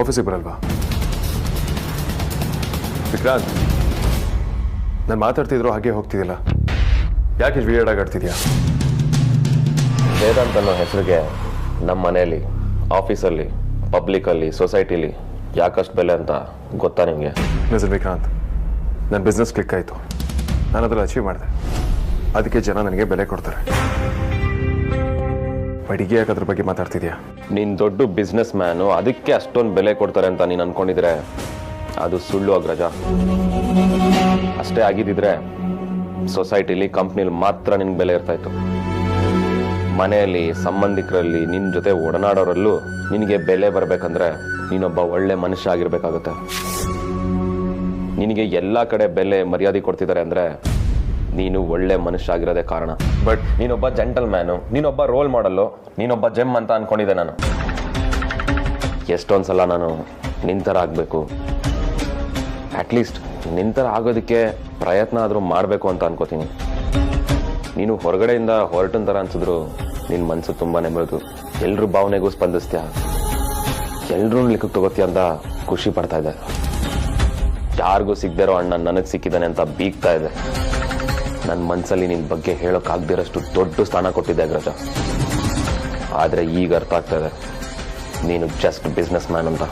ಆಫೀಸಿಗೆ ಬರಲ್ವಾ? ವಿಕ್ರಾಂತ್, ನಾನು ಮಾತಾಡ್ತಿದ್ರು ಹಾಗೆ ಹೋಗ್ತಿದ್ದಿಲ್ಲ. ಯಾಕೆ ವಿಯರ್ಡ್ ಆಗಿ ಆಡ್ತಿದ್ಯಾ? ವೇದಾಂತ್ ಅನ್ನೋ ಹೆಸರಿಗೆ ನಮ್ಮ ಮನೆಯಲ್ಲಿ, ಆಫೀಸಲ್ಲಿ, ಪಬ್ಲಿಕಲ್ಲಿ, ಸೊಸೈಟಿಲಿ ಯಾಕಷ್ಟು ಬೆಲೆ ಅಂತ ಗೊತ್ತಾ ನಿಮಗೆ? ಮಿಸ್ಟರ್ ವಿಕ್ರಾಂತ್, ನನ್ನ ಬಿಸ್ನೆಸ್ ಕ್ಲಿಕ್ ಆಯಿತು. ನಾನು ಅದನ್ನು ಅಚೀವ್ ಮಾಡಿದೆ. ಅದಕ್ಕೆ ಜನ ನನಗೆ ಬೆಲೆ ಕೊಡ್ತಾರೆ. ಬಡಿಗೆ ಯಾಕೆ ಅದ್ರ ಬಗ್ಗೆ ಮಾತಾಡ್ತಿದ್ಯಾ? ನೀನು ದೊಡ್ಡ ಬಿಸ್ನೆಸ್ ಮ್ಯಾನು, ಅದಕ್ಕೆ ಅಷ್ಟೊಂದು ಬೆಲೆ ಕೊಡ್ತಾರೆ ಅಂತ ನೀನು ಅನ್ಕೊಂಡಿದ್ರೆ ಅದು ಸುಳ್ಳು ಅಗ್ರಜ. ಅಷ್ಟೇ ಆಗಿದ್ದಿದ್ರೆ ಸೊಸೈಟಿಲಿ, ಕಂಪ್ನಿಲಿ ಮಾತ್ರ ನಿನ್ಗೆ ಬೆಲೆ ಇರ್ತಾಯಿತ್ತು. ಮನೆಯಲ್ಲಿ, ಸಂಬಂಧಿಕರಲ್ಲಿ, ನಿನ್ನ ಜೊತೆ ಒಡನಾಡೋರಲ್ಲೂ ನಿನಗೆ ಬೆಲೆ ಬರಬೇಕಂದ್ರೆ ನೀನೊಬ್ಬ ಒಳ್ಳೆ ಮನುಷ್ಯ ಆಗಿರ್ಬೇಕಾಗುತ್ತೆ. ನಿನಗೆ ಎಲ್ಲ ಕಡೆ ಬೆಲೆ ಮರ್ಯಾದೆ ಕೊಡ್ತಿದ್ದಾರೆ ಅಂದರೆ ನೀನು ಒಳ್ಳೆ ಮನುಷ್ಯ ಆಗಿರೋದೇ ಕಾರಣ. ಬಟ್ ನೀನೊಬ್ಬ ಜೆಂಟಲ್ ಮ್ಯಾನು, ನೀನೊಬ್ಬ ರೋಲ್ ಮಾಡಲ್ಲು, ನೀನೊಬ್ಬ ಜೆಮ್ ಅಂತ ಅನ್ಕೊಂಡಿದ್ದೆ ನಾನು. ಎಷ್ಟೊಂದು ಸಲ ನಾನು ನಿಂತರ ಆಗಬೇಕು, ಅಟ್ಲೀಸ್ಟ್ ನಿಂತರ ಆಗೋದಕ್ಕೆ ಪ್ರಯತ್ನ ಆದರೂ ಮಾಡಬೇಕು ಅಂತ ಅನ್ಕೋತೀನಿ. ನೀನು ಹೊರಗಡೆಯಿಂದ ಹೊರಟನ್ ಥರ ಅನ್ಸಿದ್ರು ನಿನ್ನ ಮನಸ್ಸು ತುಂಬಾ ಮೃದು. ಎಲ್ರ ಭಾವನೆಗೂ ಸ್ಪಂದಿಸ್ತೀಯ, ಎಲ್ರೂ ಲಿಖಕ್ಕೆ ತಗೋತೀಯ ಅಂತ ಖುಷಿ ಪಡ್ತಾ ಇದೆ. ಯಾರಿಗೂ ಸಿಗದಿರೋ ಅಣ್ಣ ನನಗೆ ಸಿಕ್ಕಿದ್ದಾನೆ ಅಂತ ಬೀಗ್ತಾ ಇದೆ. ನನ್ನ ಮನಸ್ಸಲ್ಲಿ ನಿನ್ನ ಬಗ್ಗೆ ಹೇಳೋಕ್ಕಾಗದಿರೋಷ್ಟು ದೊಡ್ಡ ಸ್ಥಾನ ಕೊಟ್ಟಿದ್ದೆ ಅಗ್ರಜ. ಆದರೆ ಈಗ ಅರ್ಥ ಆಗ್ತಾ ಇದೆ ನೀನು ಜಸ್ಟ್ ಬಿಸ್ನೆಸ್ ಮ್ಯಾನ್ ಅಂತ.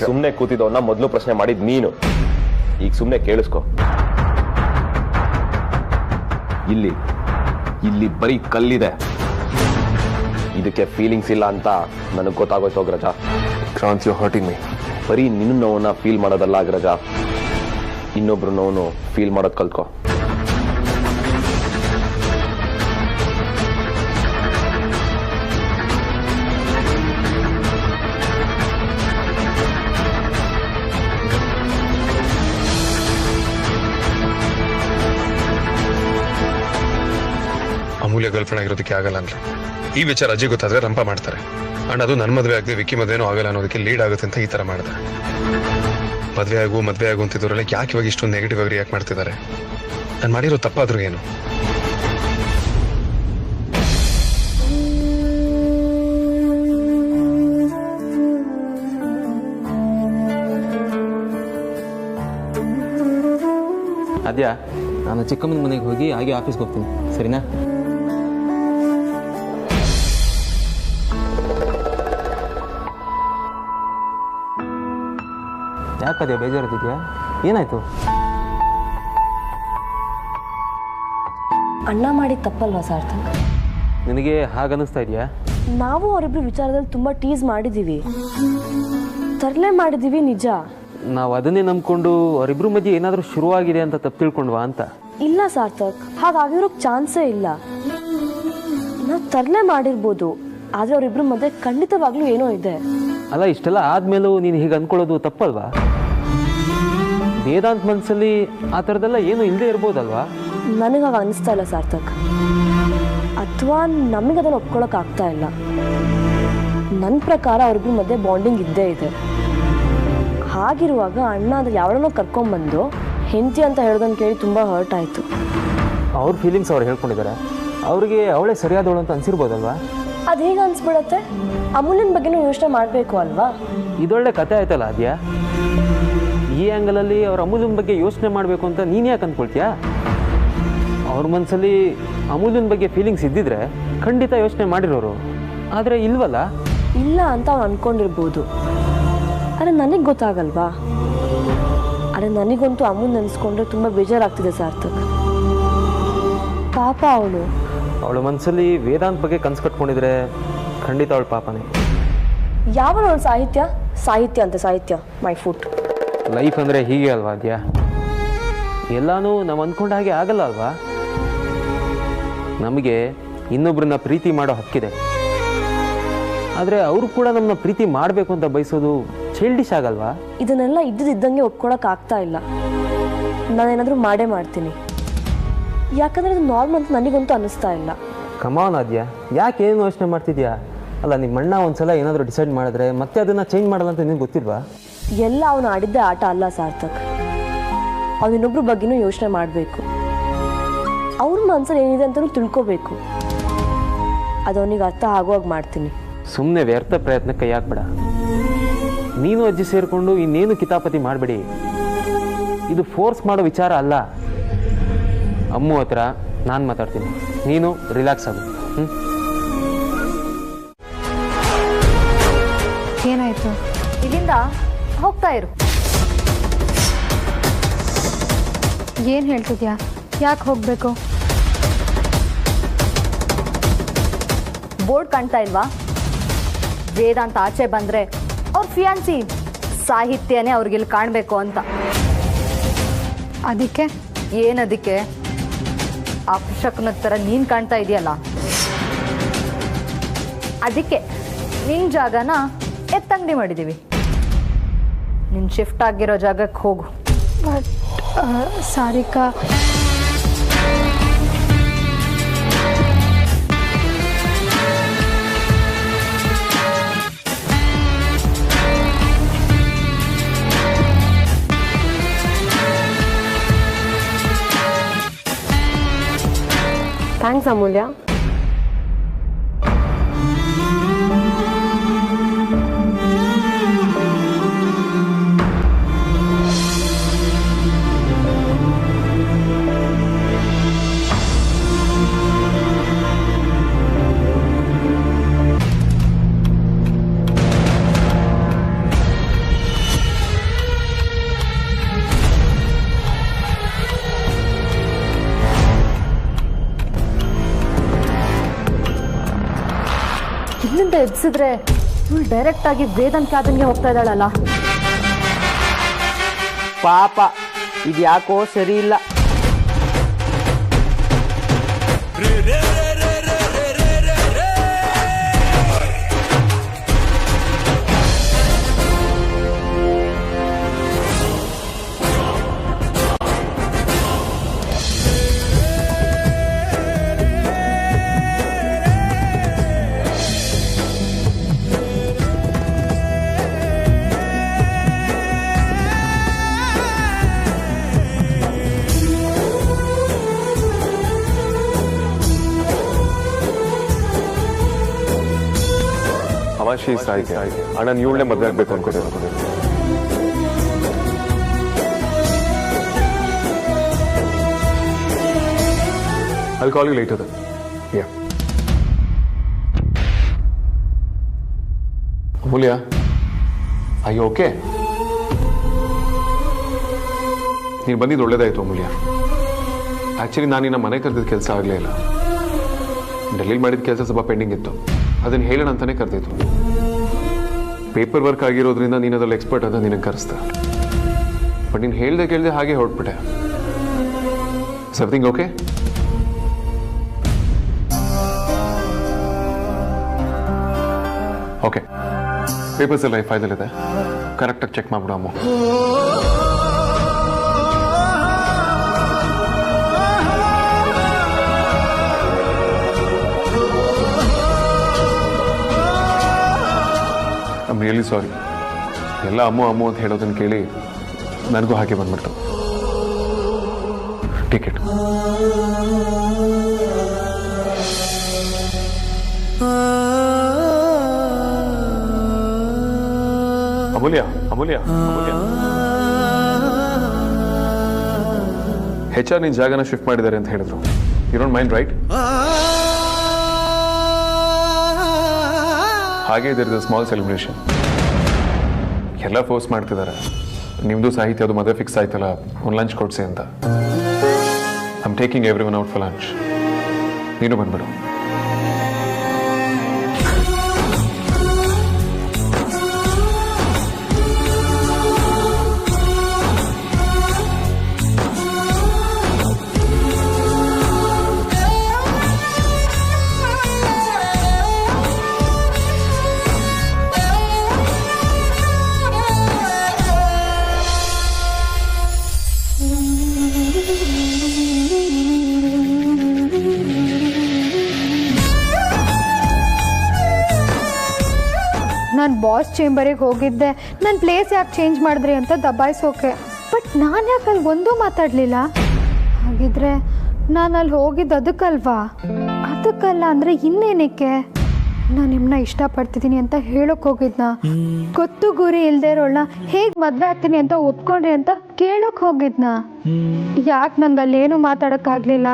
ಸುಮ್ಮನೆ ಕೂತಿದ್ದವನ್ನ ಮೊದಲು ಪ್ರಶ್ನೆ ಮಾಡಿದ್ ನೀನು. ಈಗ ಸುಮ್ಮನೆ ಕೇಳಿಸ್ಕೊ. ಇಲ್ಲಿ ಬರೀ ಕಲ್ಲಿದೆ, ಇದಕ್ಕೆ ಫೀಲಿಂಗ್ಸ್ ಇಲ್ಲ ಅಂತ ನನಗೆ ಗೊತ್ತಾಗೋಯ್ತು ಅಗ್ರಜ. ಕ್ರಾಂತ್, ಯು ಹರ್ಟಿಂಗ್ ಮೀ. ಬರೀ ನಿನ್ನ ನೋವನ್ನ ಫೀಲ್ ಮಾಡೋದಲ್ಲ ಅಗ್ರಜ, ಇನ್ನೊಬ್ರು ನೋವು ಫೀಲ್ ಮಾಡೋದು ಕಲ್ತ್ಕೊ. ಅಮೂಲ್ಯ ಗರ್ಲ್ಫ್ರೆಂಡ್ ಆಗಿರೋದಕ್ಕೆ ಆಗಲ್ಲ ಅಂದ್ರೆ ಈ ವಿಚಾರ ಅಜ್ಜಿ ಗೊತ್ತಾದ್ರೆ ರಂಪ ಮಾಡ್ತಾರೆ. ಅಂಡ್ ಅದು ನನ್ನ ಮದುವೆ ಆಗದೆ ವಿಕ್ಕಿ ಮದುವೆನೂ ಆಗಲ್ಲ ಅನ್ನೋದಕ್ಕೆ ಲೀಡ್ ಆಗುತ್ತೆ ಅಂತ ಈ ತರ ಮಾಡಿದೆ. ಮದುವೆ ಆಗು ಅಂತಿದ್ದವರೆಲ್ಲ ಯಾಕೆ ಇವಾಗ ಇಷ್ಟೊಂದು ನೆಗೆಟಿವ್ ಆಗಿ ರಿಯಾಕ್ಟ್ ಮಾಡ್ತಿದ್ದಾರೆ? ನಾನು ಮಾಡಿರೋ ತಪ್ಪಾದ್ರೂ ಏನು? ಅದ್ಯಾ, ನಾನು ಚಿಕ್ಕಮ್ಮನ ಮನೆಗೆ ಹೋಗಿ ಹಾಗೆ ಆಫೀಸ್ಗೆ ಹೋಗ್ತೀನಿ, ಸರಿನಾ? ಯಾಕದ್ಯಾ ಬೇಜಾರದಿದ್ಯಾ? ಏನಾಯ್ತು? ಅಣ್ಣ ಮಾಡಿದ ತಪ್ಪಲ್ವಾ ಸಾರ್ಥಕ್? ನಿನಗೆ ಹಾಗನ್ನಿಸ್ತಾ ಇದೆಯಾ? ನಾವು ಅವರಿಬ್ರು ವಿಚಾರದಲ್ಲಿ ತುಂಬಾ ಟೀಸ್ ಮಾಡಿದ್ದೀವಿ, ತರಲೆ ಮಾಡಿದ್ದೀವಿ ನಿಜ. ನಾವು ಅದನ್ನೇ ನಂಬ್ಕೊಂಡು ಅವರಿಬ್ರು ಮಧ್ಯೆ ಏನಾದರೂ ಶುರುವಾಗಿದೆ ಅಂತ ತಪ್ಪು ತಿಳ್ಕೊಂಡ್ವಾ ಅಂತ. ಇಲ್ಲ ಸಾರ್ಥಕ್, ಹಾಗಾಗಿರೋಕ್ ಚಾನ್ಸೇ ಇಲ್ಲ. ನಾವು ತರಲೆ ಮಾಡಿರ್ಬೋದು, ಆದ್ರೆ ಅವರಿಬ್ರು ಮಧ್ಯೆ ಖಂಡಿತವಾಗ್ಲೂ ಏನೋ ಇದೆ. ಅಲ್ಲ, ಇಷ್ಟೆಲ್ಲ ಆದ್ಮೇಲೂ ನೀನು ಹೀಗೆ ಅಂದ್ಕೊಳ್ಳೋದು ತಪ್ಪಲ್ವಾ? ವೇದಾಂತ್ ಮನಸ್ಸಲ್ಲಿ ಆ ಥರದ್ದೆಲ್ಲ ಏನೂ ಇಲ್ಲದೆ ಇರ್ಬೋದಲ್ವಾ? ನನಗಾಗ ಅನಿಸ್ತಾ ಇಲ್ಲ ಸಾರ್ಥಕ್, ಅಥವಾ ನಮಗೆ ಅದನ್ನು ಒಪ್ಕೊಳ್ಳೋಕೆ ಆಗ್ತಾ ಇಲ್ಲ. ನನ್ನ ಪ್ರಕಾರ ಅವ್ರಿಬ್ರು ಮಧ್ಯೆ ಬಾಂಡಿಂಗ್ ಇದ್ದೇ ಇದೆ. ಹಾಗಿರುವಾಗ ಅಣ್ಣ ಅದ್ರ ಯಾವಳನ್ನೋ ಕರ್ಕೊಂಡ್ಬಂದು ಹೆಂಡತಿ ಅಂತ ಹೇಳೋದನ್ನು ಕೇಳಿ ತುಂಬ ಹರ್ಟ್ ಆಯಿತು. ಅವ್ರ ಫೀಲಿಂಗ್ಸ್ ಅವ್ರು ಹೇಳ್ಕೊಂಡಿದ್ದಾರೆ, ಅವ್ರಿಗೆ ಅವಳೇ ಸರಿಯಾದವಳು ಅಂತ ಅನ್ಸಿರ್ಬೋದಲ್ವಾ? ಅದು ಹೇಗೆ ಅನ್ಸ್ಬಿಡತ್ತೆ? ಅಮೂಲ್ಯನ ಬಗ್ಗೆನೂ ಯೋಚನೆ ಮಾಡಬೇಕು ಅಲ್ವಾ? ಇದೊಳ್ಳೆ ಕತೆ ಆಯ್ತಲ್ಲ ಅದ್ಯಾ. ಈ ಆ್ಯಂಗಲಲ್ಲಿ ಅವ್ರ ಅಮೂಲ್ಯನ ಬಗ್ಗೆ ಯೋಚನೆ ಮಾಡಬೇಕು ಅಂತ ನೀನು ಯಾಕೆ ಅಂದ್ಕೊಳ್ತೀಯಾ? ಅವ್ರ ಮನಸ್ಸಲ್ಲಿ ಅಮೂಲ್ಯನ ಬಗ್ಗೆ ಫೀಲಿಂಗ್ಸ್ ಇದ್ದಿದ್ರೆ ಖಂಡಿತ ಯೋಚನೆ ಮಾಡಿರೋರು, ಆದರೆ ಇಲ್ವಲ್ಲ. ಇಲ್ಲ ಅಂತ ಅವ್ನು ಅಂದ್ಕೊಂಡಿರ್ಬೋದು, ಆದರೆ ನನಗೆ ಗೊತ್ತಾಗಲ್ವಾ? ಆದರೆ ನನಗಂತೂ ಅಮೂಲ್ ನೆನೆಸ್ಕೊಂಡ್ರೆ ತುಂಬ ಬೇಜಾರಾಗ್ತಿದೆ ಸಾರ್ಥಕ್. ಪಾಪ ಅವಳ ಮನಸ್ಸಲ್ಲಿ ವೇದಾಂತ್ ಬಗ್ಗೆ ಕನಸು ಕಟ್ಕೊಂಡಿದ್ರೆ ಖಂಡಿತ ಅವಳ ಪಾಪನೇ. ಯಾವ ಅವಳು ಸಾಹಿತ್ಯ ಅಂತ ಸಾಹಿತ್ಯ ಮೈ ಫುಟ್. ಲೈಫ್ ಅಂದರೆ ಹೀಗೆ ಅಲ್ವಾ ಅದ್ಯಾ? ಎಲ್ಲಾನು ನಾವು ಅಂದ್ಕೊಂಡ ಹಾಗೆ ಆಗಲ್ಲ ಅಲ್ವಾ? ನಮಗೆ ಇನ್ನೊಬ್ರನ್ನ ಪ್ರೀತಿ ಮಾಡೋ ಹಕ್ಕಿದೆ, ಆದರೆ ಅವರು ಕೂಡ ನಮ್ಮನ್ನ ಪ್ರೀತಿ ಮಾಡಬೇಕು ಅಂತ ಬಯಸೋದು ಚೈಲ್ಡಿಶ್ ಆಗಲ್ವಾ? ಇದನ್ನೆಲ್ಲ ಇದ್ದಂಗೆ ಒಪ್ಕೊಳಕ್ ಆಗ್ತಾ ಇಲ್ಲ. ನಾನೇನಾದರೂ ಮಾಡೇ ಮಾಡ್ತೀನಿ, ಯಾಕಂದ್ರೆ ಅದು ನಾರ್ಮಲ್ ಅಂತ ನನಗಂತೂ ಅನ್ನಿಸ್ತಾ ಇಲ್ಲ. ಕಮಾನ್ ಅದ್ಯಾ, ಯಾಕೆ ಏನು ಯೋಚನೆ ಮಾಡ್ತಿದ್ಯಾ? ಅಲ್ಲ, ನಿಮ್ಮ ಅಣ್ಣ ಒಂದ್ಸಲ ಏನಾದರೂ ಡಿಸೈಡ್ ಮಾಡಿದ್ರೆ ಮತ್ತೆ ಅದನ್ನು ಚೇಂಜ್ ಮಾಡಲ್ಲ ಅಂತ ನಿನಗೆ ಗೊತ್ತಿಲ್ವಾ? ಎಲ್ಲ ಅವನು ಆಡಿದ್ದೆ ಆಟ ಅಲ್ಲ ಸಾರ್ಥಕ್. ಅವನಿನ್ನೊಬ್ರ ಬಗ್ಗೆನೂ ಯೋಚನೆ ಮಾಡಬೇಕು, ಅವ್ರ ಮನಸ್ಸಲ್ಲಿ ಏನಿದೆ ಅಂತಲೂ ತಿಳ್ಕೋಬೇಕು. ಅದು ಅವನಿಗೆ ಅರ್ಥ ಆಗುವಾಗ ಮಾಡ್ತೀನಿ. ಸುಮ್ಮನೆ ವ್ಯರ್ಥ ಪ್ರಯತ್ನ ಕೈ ಹಾಕ್ಬೇಡ. ನೀನು ಅಜ್ಜಿ ಸೇರಿಕೊಂಡು ಇನ್ನೇನು ಕಿತಾಪತಿ ಮಾಡಬೇಡಿ. ಇದು ಫೋರ್ಸ್ ಮಾಡೋ ವಿಚಾರ ಅಲ್ಲ. ಅಮ್ಮು ಹತ್ರ ನಾನು ಮಾತಾಡ್ತೀನಿ, ನೀನು ರಿಲ್ಯಾಕ್ಸ್ ಆಗು. ಏನಾಯ್ತು? ಇಲ್ಲಿಂದ ಹೋಗ್ತಾ ಇರು. ಏನು ಹೇಳ್ತಿದ್ಯಾ? ಯಾಕೆ ಹೋಗಬೇಕು? ಬೋರ್ಡ್ ಕಾಣ್ತಾ ಇಲ್ವಾ? ವೇದಾಂತ ಆಚೆ ಬಂದರೆ ಅವ್ರ ಫಿಯಾನ್ಸಿ ಸಾಹಿತ್ಯನೇ ಅವ್ರಿಗಿಲ್ಲಿ ಕಾಣಬೇಕು ಅಂತ. ಅದಕ್ಕೆ ಏನದಕ್ಕೆ? ಅಪಶಕನ ಥರ ನೀನು ಕಾಣ್ತಾ ಇದೆಯಲ್ಲ, ಅದಕ್ಕೆ ನಿನ್ನ ಜಾಗನ ಎತ್ತಂಗಡಿ ಮಾಡಿದ್ದೀವಿ. ನಿನ್ನ ಶಿಫ್ಟ್ ಆಗಿರೋ ಜಾಗಕ್ಕೆ ಹೋಗು. ಬಟ್ ಸಾರಿಕಾ, ಥ್ಯಾಂಕ್ಸ್ ಅಮೂಲ್ಯ. ಇಲ್ಲಿಂದ ಎಬ್ಸಿದ್ರೆ ಇವಳು ಡೈರೆಕ್ಟ್ ಆಗಿ ವೇದಾಂತ್ ಕ್ಯಾಬಿನ್ಗೆ ಹೋಗ್ತಾ ಇದ್ದಾಳಲ್ಲ. ಪಾಪ ಇದು ಯಾಕೋ ಸರಿ ಇಲ್ಲ. ಅಮಾಶಿ ಸಾಹಿತ್ಯ ಅಣ್ಣನ ಇವಳನ್ನೇ ಮದುವೆ ಆಗ್ಬೇಕು ಅನ್ಕೋತೀನಿ. I'll call you later then. Yeah. Amulya, are you okay? ನೀನು ಬಂದಿದ್ದು ಒಳ್ಳೇದಾಯ್ತು ಅಮೂಲ್ಯ. ಆಕ್ಚುಲಿ ನಾನು ನಿನ್ನ ಮನೆ ಕರೆದಿದ್ದ ಕೆಲಸ ಆಗಲೇ ಇಲ್ಲ. ಡೆಲ್ಲಿಲಿ ಮಾಡಿದ ಕೆಲಸ ಸ್ವಲ್ಪ ಪೆಂಡಿಂಗ್ ಇತ್ತು, ಅದನ್ನು ಹೇಳೋಣ ಅಂತಾನೆ ಕರೆದಿತ್ತು. ಪೇಪರ್ ವರ್ಕ್ ಆಗಿರೋದ್ರಿಂದ ನೀನು ಅದ್ರಲ್ಲಿ ಎಕ್ಸ್ಪರ್ಟ್ ಅಂತ ನಿನಗೆ ಕರೆಸ್ದೆ. ಬಟ್ ನೀನು ಹೇಳ್ದೆ ಕೇಳ್ದೆ ಹಾಗೆ ಹೊರಟ್ಬಿಟ್ಟೆ. Everything okay? ಓಕೆ, ಪೇಪರ್ಸ್ ಎಲ್ಲ ಫೈಲಲ್ಲಿದೆ, ಕರೆಕ್ಟಾಗಿ ಚೆಕ್ ಮಾಡ್ಬಿಡು ಅಮ್ಮ. I am really sorry. ಎಲ್ಲ ಅಮ್ಮು ಅಂತ ಹೇಳೋದನ್ನು ಕೇಳಿ ನನಗೂ ಹಾಗೆ ಬಂದ್ಬಿಡ್ತು. ಟಿಕೆಟ್ ಅಮೂಲ್ಯ HR ನಿನ್ನ ಜಾಗನ ಶಿಫ್ಟ್ ಮಾಡಿದ್ದಾರೆ ಅಂತ ಹೇಳಿದ್ರು. You don't mind right? ಹಾಗೆ ಇದರ ಸ್ಮಾಲ್ ಸೆಲೆಬ್ರೇಷನ್. ಎಲ್ಲ ಫೋರ್ಸ್ ಮಾಡ್ತಿದ್ದಾರೆ. ನಿಮ್ಮದು ಸಾಹಿತ್ಯ ಅದು ಮದುವೆ ಫಿಕ್ಸ್ ಆಯ್ತಲ್ಲ, ಒಂದು ಲಂಚ್ ಕೊಡ್ಸಿ ಅಂತ. I am taking every one out for lunch. ನೀನು ಬಂದ್ಬಿಡು. ನಾನು ಬಾಸ್ ಚೇಂಬರಿಗೆ ಹೋಗಿದ್ದೆ, ನನ್ನ ಪ್ಲೇಸ್ ಯಾಕೆ ಚೇಂಜ್ ಮಾಡಿದ್ರಿ ಅಂತ ದಬಾಯಿಸೋಕೆ. ಬಟ್ ನಾನು ಯಾಕೆ ಅಲ್ಲಿ ಒಂದೂ ಮಾತಾಡಲಿಲ್ಲ? ಹಾಗಿದ್ರೆ ನಾನು ಅಲ್ಲಿ ಹೋಗಿದ್ದು ಅದಕ್ಕಲ್ವಾ? ಅದಕ್ಕಲ್ಲ ಅಂದರೆ ಇನ್ನೇನಕ್ಕೆ? ನಾನು ನಿಮ್ಮನ್ನ ಇಷ್ಟಪಡ್ತಿದ್ದೀನಿ ಅಂತ ಹೇಳೋಕೆ ಹೋಗಿದ್ನ, ಗೊತ್ತು ಗುರಿ ಇಲ್ಲದೆ ಇರೋಳ್ನ ಹೇಗೆ ಮದುವೆ ಆಗ್ತೀನಿ ಅಂತ ಒಪ್ಕೊಂಡ್ರಿ ಅಂತ ಕೇಳೋಕೆ ಹೋಗಿದ್ನ. ಯಾಕೆ ನಂಗೆ ಅಲ್ಲೇನು ಮಾತಾಡೋಕ್ಕಾಗಲಿಲ್ಲ?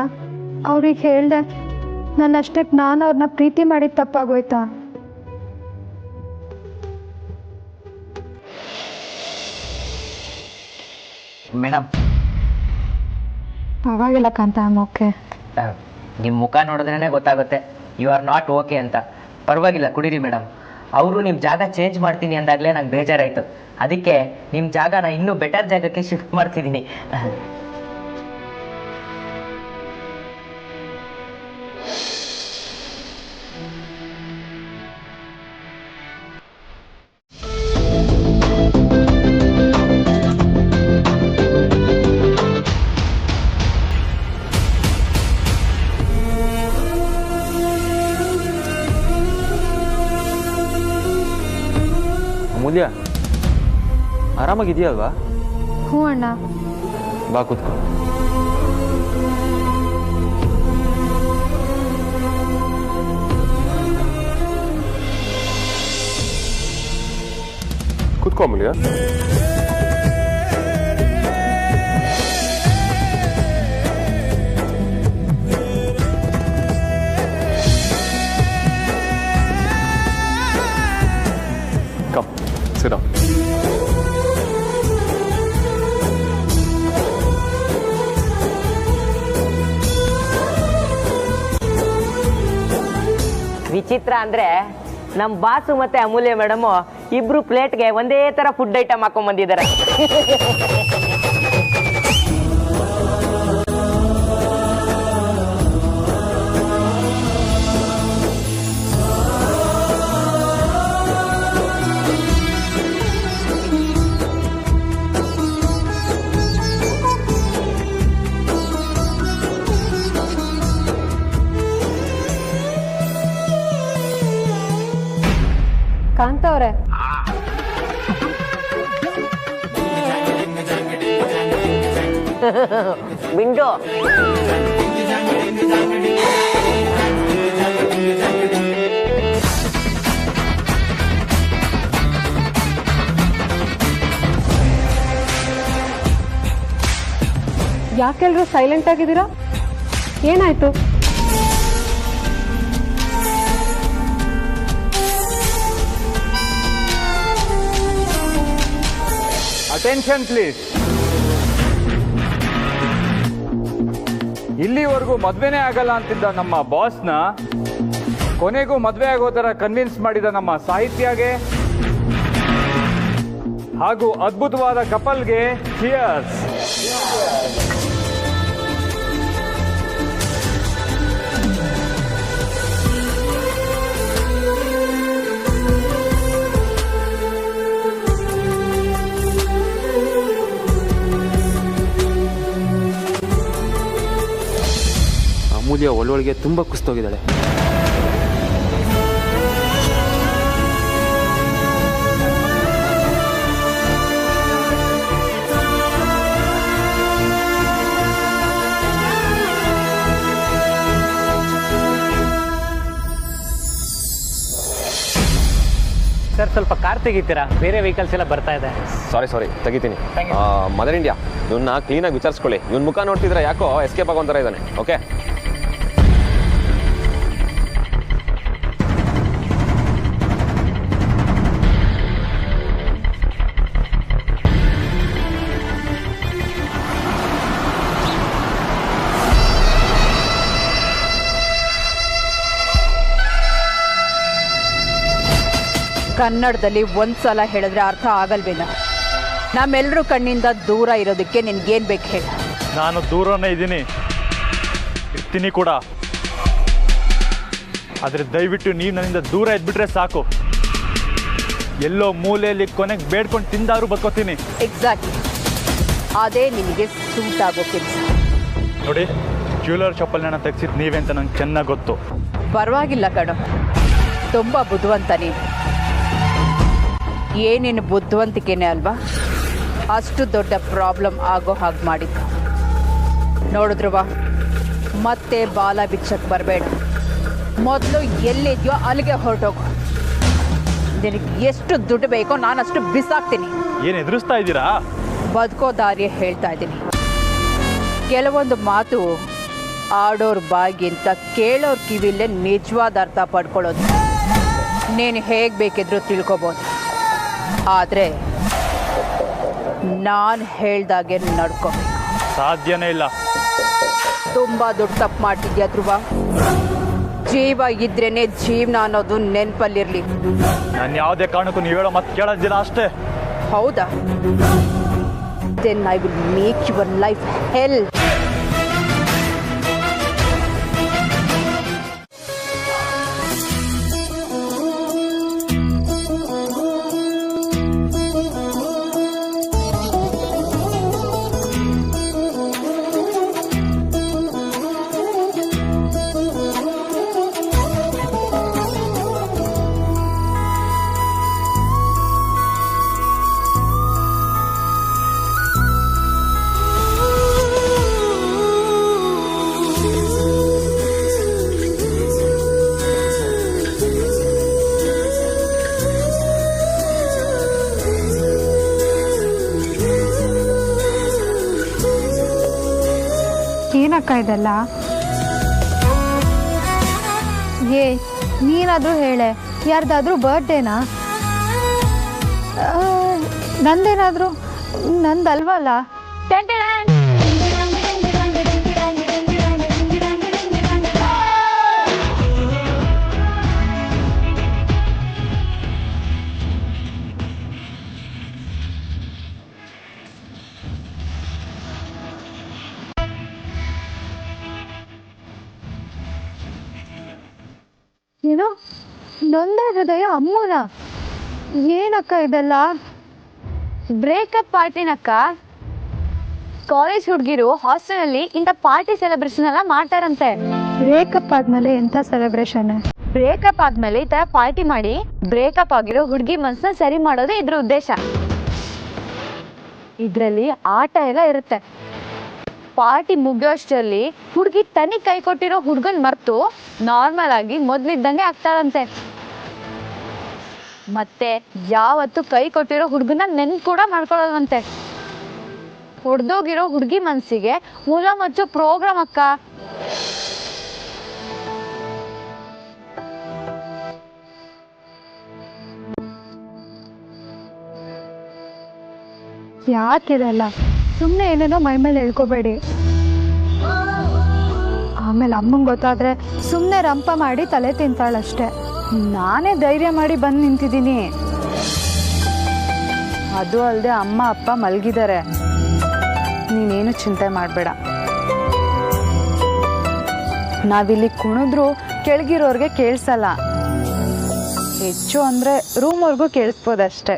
ಅವ್ರಿಗೆ ಹೇಳ್ದೆ, ನನ್ನಷ್ಟಕ್ಕೆ ನಾನು ಅವ್ರನ್ನ ಪ್ರೀತಿ ಮಾಡಿದ ತಪ್ಪಾಗೋಯ್ತಾ? ಮೇಡಮ್ ಪರವಾಗಿಲ್ಲ ಕಾಂತ, ಓಕೆ. ನಿಮ್ಮ ಮುಖ ನೋಡಿದ್ರೇ ಗೊತ್ತಾಗುತ್ತೆ ಯು ಆರ್ ನಾಟ್ ಓಕೆ ಅಂತ. ಪರವಾಗಿಲ್ಲ, ಕುಡೀರಿ ಮೇಡಮ್. ಅವರು ನಿಮ್ಮ ಜಾಗ ಚೇಂಜ್ ಮಾಡ್ತೀನಿ ಅಂದಾಗಲೇ ನಂಗೆ ಬೇಜಾರಾಯಿತು. ಅದಕ್ಕೆ ನಿಮ್ಮ ಜಾಗನ ಇನ್ನೂ ಬೆಟರ್ ಜಾಗಕ್ಕೆ ಶಿಫ್ಟ್ ಮಾಡ್ತಿದ್ದೀನಿ. ಅಮೂಲ್ಯ, ಆರಾಮಾಗಿದೆಯಲ್ವಾ? ಹ್ಞೂ ಅಣ್ಣ. ಬಾ ಕೂತ್ಕೊ. ಕೂತ್ಕೊ ಅಮೂಲ್ಯ. Come, sit down. ವಿಚಿತ್ರ ಅಂದರೆ ನಮ್ಮ ಬಾಸು ಮತ್ತು ಅಮೂಲ್ಯ ಮೇಡಮು ಇಬ್ಬರು ಪ್ಲೇಟ್ಗೆ ಒಂದೇ ಥರ ಫುಡ್ ಐಟಮ್ ಹಾಕೊಂಡ್ಬಂದಿದ್ದಾರೆ. ಕಾಂತ ಅವರೇ, ಬಿಂಡು ಯಾಕೆಲ್ರೂ ಸೈಲೆಂಟ್ ಆಗಿದ್ದೀರಾ? ಏನಾಯ್ತು? Attention please. ಇಲ್ಲಿವರೆಗೂ ಮದ್ವೆನೇ ಆಗಲ್ಲ ಅಂತಿದ್ದ ನಮ್ಮ ಬಾಸ್ನ ಕೊನೆಗೂ ಮದ್ವೆ ಆಗೋ ಥರ ಕನ್ವಿನ್ಸ್ ಮಾಡಿದ ನಮ್ಮ ಸಾಹಿತ್ಯಗೆ ಹಾಗೂ ಅದ್ಭುತವಾದ ಕಪಲ್ಗೆ ಚಿಯರ್ಸ್. ಅಮೂಲ್ಯ ಒಳ್ಳೊಳಗೆ ತುಂಬ ಕುಸ್ತೋಗಿದ್ದಾಳೆ. ಸರ್, ಸ್ವಲ್ಪ ಕಾರ್ ತೆಗಿತೀರಾ? ಬೇರೆ ವೆಹಿಕಲ್ಸ್ ಎಲ್ಲ ಬರ್ತಾ ಇದೆ. ಸಾರಿ ತೆಗಿತೀನಿ. ಮದರ್ ಇಂಡಿಯಾ, ಇವನ್ನ ಕ್ಲೀನಾಗಿ ವಿಚಾರಿಸ್ಕೊಳ್ಳಿ. ಇವನ್ ಮುಖ ನೋಡ್ತಿದ್ರೆ ಯಾಕೋ ಎಸ್ಕೇಪ್ ಆಗೋಂಥರ ಇದ್ದಾನೆ. ಓಕೆ, ಕನ್ನಡದಲ್ಲಿ ಒಂದ್ಸಲ ಹೇಳಿದ್ರೆ ಅರ್ಥ ಆಗಲ್ವೇನ? ನಮ್ಮೆಲ್ಲರೂ ಕಣ್ಣಿಂದ ದೂರ ಇರೋದಕ್ಕೆ ನಿನ್ಗೇನು ಬೇಕು ಹೇಳಿ? ನಾನು ದೂರನೇ ಇದ್ದೀನಿ, ಇರ್ತೀನಿ ಕೂಡ. ಆದರೆ ದಯವಿಟ್ಟು ನೀವು ನನ್ನಿಂದ ದೂರ ಇದ್ಬಿಟ್ರೆ ಸಾಕು. ಎಲ್ಲೋ ಮೂಲೆಯಲ್ಲಿ ಕೊನೆಗೆ ಬೇಡ್ಕೊಂಡು ತಿಂದಾದ್ರೂ ಬದುಕೋತೀನಿ. ಎಕ್ಸಾಕ್ಟ್ಲಿ, ಅದೇ ನಿನಗೆ ಸೂಟ್ ಆಗೋ ಕೆಲಸ. ನೋಡಿ, ಜ್ಯುವೆಲರ್ ಶಾಪಲ್ಲಿ ತೆಗ್ಸಿದ್ದು ನೀವೇ ಅಂತ ನಂಗೆ ಚೆನ್ನಾಗಿ ಗೊತ್ತು. ಪರವಾಗಿಲ್ಲ ಕಣೋ, ತುಂಬ ಬುದ್ಧಿವಂತ ನೀನು. ಏನೇನು ಬುದ್ಧಿವಂತಿಕೆನೇ ಅಲ್ವಾ ಅಷ್ಟು ದೊಡ್ಡ ಪ್ರಾಬ್ಲಮ್ ಆಗೋ ಹಾಗೆ ಮಾಡಿದ್ದು. ನೋಡಿದ್ರುವ ಮತ್ತೆ ಬಾಲ ಬಿಚ್ಚಕ್ಕೆ ಬರಬೇಡ. ಮೊದಲು ಎಲ್ಲಿದ್ಯೋ ಅಲ್ಲಿಗೆ ಹೊರಟೋಗು. ನಿನಗೆ ಎಷ್ಟು ದುಡ್ಡು ಬೇಕೋ ನಾನಷ್ಟು ಬಿಸಾಕ್ತೀನಿ. ಏನು ಎದುರಿಸ್ತಾ ಇದ್ದೀರಾ? ಬದುಕೋ ದಾರಿ ಹೇಳ್ತಾ ಇದ್ದೀನಿ. ಕೆಲವೊಂದು ಮಾತು ಆಡೋರ್ ಬಾಗಿಂತ ಕೇಳೋರ್ ಕಿವಿಲೇ ನಿಜವಾದ ಅರ್ಥ ಪಡ್ಕೊಳ್ಳೋದು. ನೀನು ಹೇಗೆ ಬೇಕಿದ್ರೂ ತಿಳ್ಕೊಬೋದು, ಆದರೆ ನಾನು ಹೇಳ್ದಾಗೆ ನಡ್ಕೋಬೇಕು. ಸಾಧ್ಯನೇ ಇಲ್ಲ. ತುಂಬ ದೊಡ್ಡ ತಪ್ಪು ಮಾಡ್ತಿದ್ಯಾ ಧ್ರುವ. ಜೀವ ಇದ್ರೇನೆ ಜೀವನ ಅನ್ನೋದು ನೆನಪಲ್ಲಿರಲಿ. ನಾನು ಯಾವುದೇ ಕಾರಣಕ್ಕೂ ನೀವು ಹೇಳೋ ಮತ್ತೆ ಕೇಳೋದಿಲ್ಲ ಅಷ್ಟೇ. ಹೌದಾ? Then I will make your life hell. ಏನಕ್ಕ ಇದೆಲ್ಲ? ನೀನಾದರೂ ಹೇಳೆ, ಯಾರ್ದಾದ್ರೂ ಬರ್ಡೇನಾ? ನಂದೇನಾದರೂ? ನಂದಲ್ವಲ್ಲ. ಏನು ನೊಂದ ಹೃದಯ ಅಮ್ಮನ? ಏನಕ್ಕ ಇದೆಲ್ಲ? ಬ್ರೇಕಪ್ ಪಾರ್ಟಿನಕ್ಕ. ಕಾಲೇಜ್ ಹುಡುಗಿರು ಹಾಸ್ಟೆಲಲ್ಲಿ ಇಂಥ ಪಾರ್ಟಿ ಸೆಲೆಬ್ರೇಷನ್ ಎಲ್ಲ ಮಾಡ್ತಾರಂತೆ. ಬ್ರೇಕಪ್ ಆದ್ಮೇಲೆ ಎಂಥ ಸೆಲೆಬ್ರೇಷನ್? ಬ್ರೇಕಪ್ ಆದ್ಮೇಲೆ ಈ ತರ ಪಾರ್ಟಿ ಮಾಡಿ ಬ್ರೇಕಪ್ ಆಗಿರೋ ಹುಡುಗಿ ಮನ್ಸನ್ನ ಸರಿ ಮಾಡೋದೇ ಇದ್ರ ಉದ್ದೇಶ. ಇದ್ರಲ್ಲಿ ಆಟ ಎಲ್ಲ ಇರುತ್ತೆ. ಪಾರ್ಟಿ ಮುಗಿಯೋಷ್ಟರಲ್ಲಿ ಹುಡುಗಿ ತನಿಗೆ ಕೈ ಕೊಟ್ಟಿರೋ ಹುಡುಗನ್ ಮರ್ತು ನಾರ್ಮಲ್ ಆಗಿ ಮೊದ್ಲಿದ್ದಂಗೆ ಆಗ್ತಾಳಂತೆ. ಮತ್ತೆ ಯಾವತ್ತು ಕೈ ಕೊಟ್ಟಿರೋ ಹುಡುಗನ ನೆನ್ಪು ಕೂಡ ಮಾಡ್ಕೊಳ್ಳೋದಂತೆ. ಹೊಡೆದೋಗಿರೋ ಹುಡುಗಿ ಮನ್ಸಿಗೆ ಮೂಲ ಮಚ್ಚೋ ಪ್ರೋಗ್ರಾಮ್ ಅಕ್ಕ. ಯಾಕಿದೆಲ್ಲ? ಸುಮ್ಮನೆ ಏನೇನೋ ಮೈ ಮೇಲೆ ಹೇಳ್ಕೋಬೇಡಿ. ಆಮೇಲೆ ಅಮ್ಮಂಗೆ ಗೊತ್ತಾದ್ರೆ ಸುಮ್ಮನೆ ರಂಪ ಮಾಡಿ ತಲೆ ತಿಂತಾಳಷ್ಟೆ. ನಾನೇ ಧೈರ್ಯ ಮಾಡಿ ಬಂದು ನಿಂತಿದ್ದೀನಿ. ಅದು ಅಲ್ಲದೆ ಅಮ್ಮ ಅಪ್ಪ ಮಲಗಿದ್ದಾರೆ. ನೀನೇನು ಚಿಂತೆ ಮಾಡಬೇಡ. ನಾವಿಲ್ಲಿ ಕುಣಿದ್ರು ಕೆಳಗಿರೋರ್ಗೆ ಕೇಳಿಸಲ್ಲ. ಹೆಚ್ಚು ಅಂದರೆ ರೂಮ್ವರೆಗೂ ಕೇಳಿಸ್ಬೋದಷ್ಟೆ.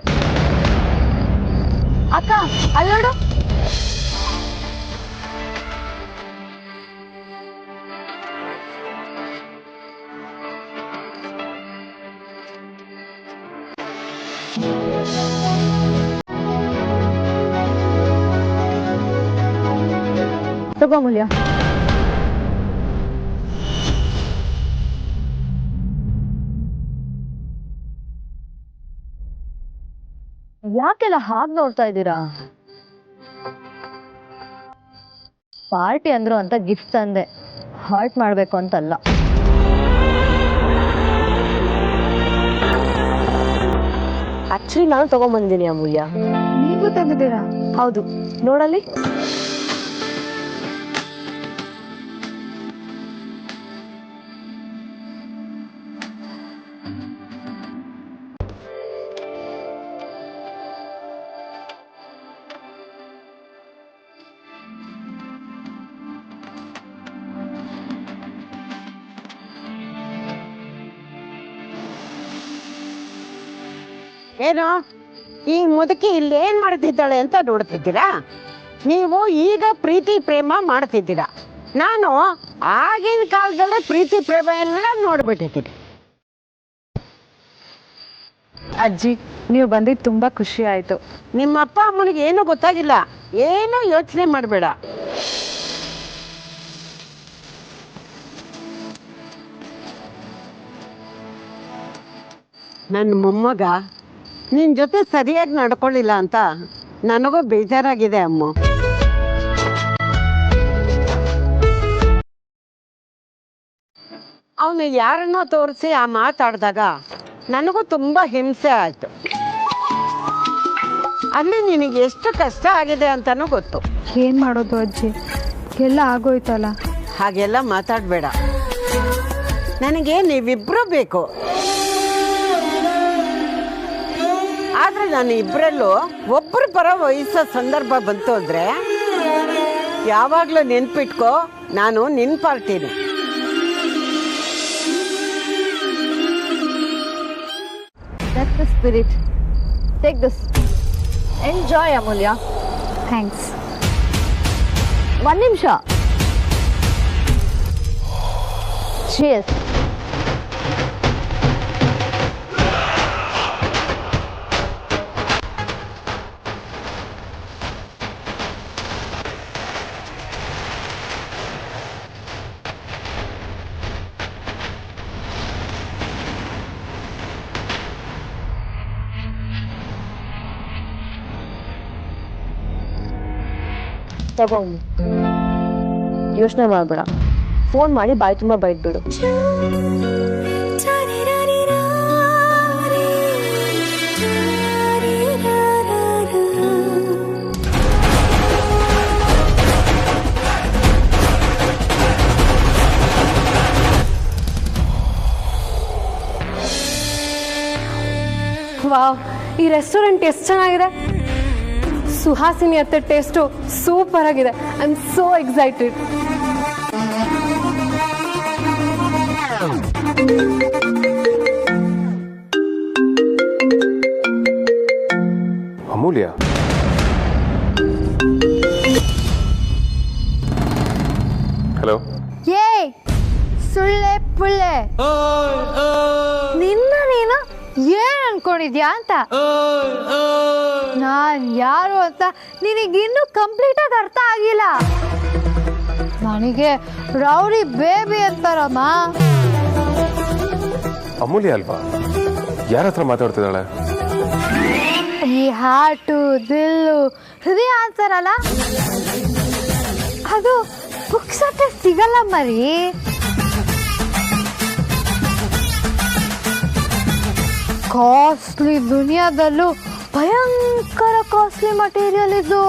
ಅಕ್ಕ ಅಲ್ಲೋಡು. ತಗೋ ಮೂಲ್ಯ. ಯಾಕೆಲ್ಲ ಹಾಗೆ ನೋಡ್ತಾ ಇದ್ದೀರಾ? ಪಾರ್ಟಿ ಅಂದ್ರು ಅಂತ ಗಿಫ್ಟ್ ತಂದೆ, ಹರ್ಟ್ ಮಾಡ್ಬೇಕು ಅಂತಲ್ಲ. ಆಕ್ಚುಲಿ ನಾನು ತಗೊಂಬಂದಿನಿ ಅಮೂಲ್ಯ. ನೀವು ತಂದಿದ್ದೀರಾ? ಹೌದು, ನೋಡಲ್ಲಿ. ಏನು ಈ ಮುದುಕಿ ಇಲ್ಲಿ ಏನ್ ಮಾಡ್ತಿದ್ದಾಳೆ ಅಂತ ನೋಡ್ತಿದ್ದೀರಾ? ನೀವು ಈಗ ಪ್ರೀತಿ ಪ್ರೇಮ ಮಾಡ್ತಿದ್ದೀರಾ. ನಾನು ಆಗಿನ ಕಾಲದಲ್ಲೇ ಪ್ರೀತಿ ಪ್ರೇಮ ಎಲ್ಲ ನೋಡ್ಬಿಟ್ಟಿದ್ದೀನಿ. ಅಜ್ಜಿ, ನೀವು ಬಂದಿದ್ದು ತುಂಬ ಖುಷಿ ಆಯಿತು. ನಿಮ್ಮ ಅಪ್ಪ ಅಮ್ಮನಿಗೆ ಏನೂ ಗೊತ್ತಾಗಿಲ್ಲ. ಏನೂ ಯೋಚನೆ ಮಾಡಬೇಡ. ನನ್ನ ಮೊಮ್ಮಗ ನಿನ್ನ ಜೊತೆ ಸರಿಯಾಗಿ ನಡ್ಕೊಳ್ಳಿಲ್ಲ ಅಂತ ನನಗೂ ಬೇಜಾರಾಗಿದೆ ಅಮ್ಮ. ಅವನು ಯಾರನ್ನೋ ತೋರಿಸಿ ಆ ಮಾತಾಡಿದಾಗ ನನಗೂ ತುಂಬ ಹಿಂಸೆ ಆಯಿತು. ಅಲ್ಲಿ ನಿನಗೆ ಎಷ್ಟು ಕಷ್ಟ ಆಗಿದೆ ಅಂತಲೂ ಗೊತ್ತು. ಏನು ಮಾಡೋದು ಅಜ್ಜಿ, ಎಲ್ಲ ಆಗೋಯ್ತಲ್ಲ. ಹಾಗೆಲ್ಲ ಮಾತಾಡಬೇಡ. ನನಗೆ ನೀವಿಬ್ಬರೂ ಬೇಕು. ಆದರೆ ನಾನು ಇಬ್ಬರಲ್ಲೂ ಒಬ್ಬರು ಪರ ವಹಿಸೋ ಸಂದರ್ಭ ಬಂತು ಅಂದರೆ ಯಾವಾಗಲೂ ನೆನ್ಪಿಟ್ಕೋ, ನಾನು ನಿನ್ನ ಪಾರ್ಟಿನಿ. That's the spirit. Take this. Enjoy, Amulya. Thanks. One ನಿಮಿಷ. Cheers. ತಗೊಂಡು ಯೋಚನೆ ಮಾಡಬೇಡ, ಫೋನ್ ಮಾಡಿ ಬಾಯಿ ತುಂಬ ಬೈಟ್ಬಿಡು. ವಾವ್, ಈ ರೆಸ್ಟೋರೆಂಟ್ ಎಷ್ಟು ಚೆನ್ನಾಗಿದೆ. ಸುಹಾಸಿನಿ ಅತ್ತೆ ಟೇಸ್ಟು ಸೂಪರ್ ಆಗಿದೆ. I am so excited. Amulya, hello. ಏ ಸುಳ್ಳೆ ಪುಳ್ಳೆ, ನಿನ್ನ ನೀನು ಏನ್ ಅನ್ಕೊಂಡಿದ್ಯಾ ಅಂತ. ನಾನ್ ಯಾರು ಅಂತ ನಿನಗಿನ್ನೂ ಕಂಪ್ಲೀಟ್ ಆಗಿ ಅರ್ಥ ಆಗಿಲ್ಲ. ನನಗೆ ರೌಡಿ ಬೇಬಿ ಅಂತಾರಮ್ಮ. ಅಮೂಲ್ಯ ಅಲ್ವಾ? ಯಾರ ಹತ್ರ ಮಾತಾಡ್ತಿದ್ದಾಳೆ? ಈ ಹಾರ್ಟು ದಿಲ್ಲು ಹೃದಯ ಅಂತಾರಲ್ಲ, ಅದು ಪುಕ್ಸಟ್ಟೆ ಸಿಗಲ್ಲ ಮರಿ. ಕಾಸ್ಟ್ಲಿ ದುನಿಯಾದಲ್ಲೂ ಭಯಂಕರ ಕಾಸ್ಟ್ಲಿ ಮಟೀರಿಯಲ್ ಇದು.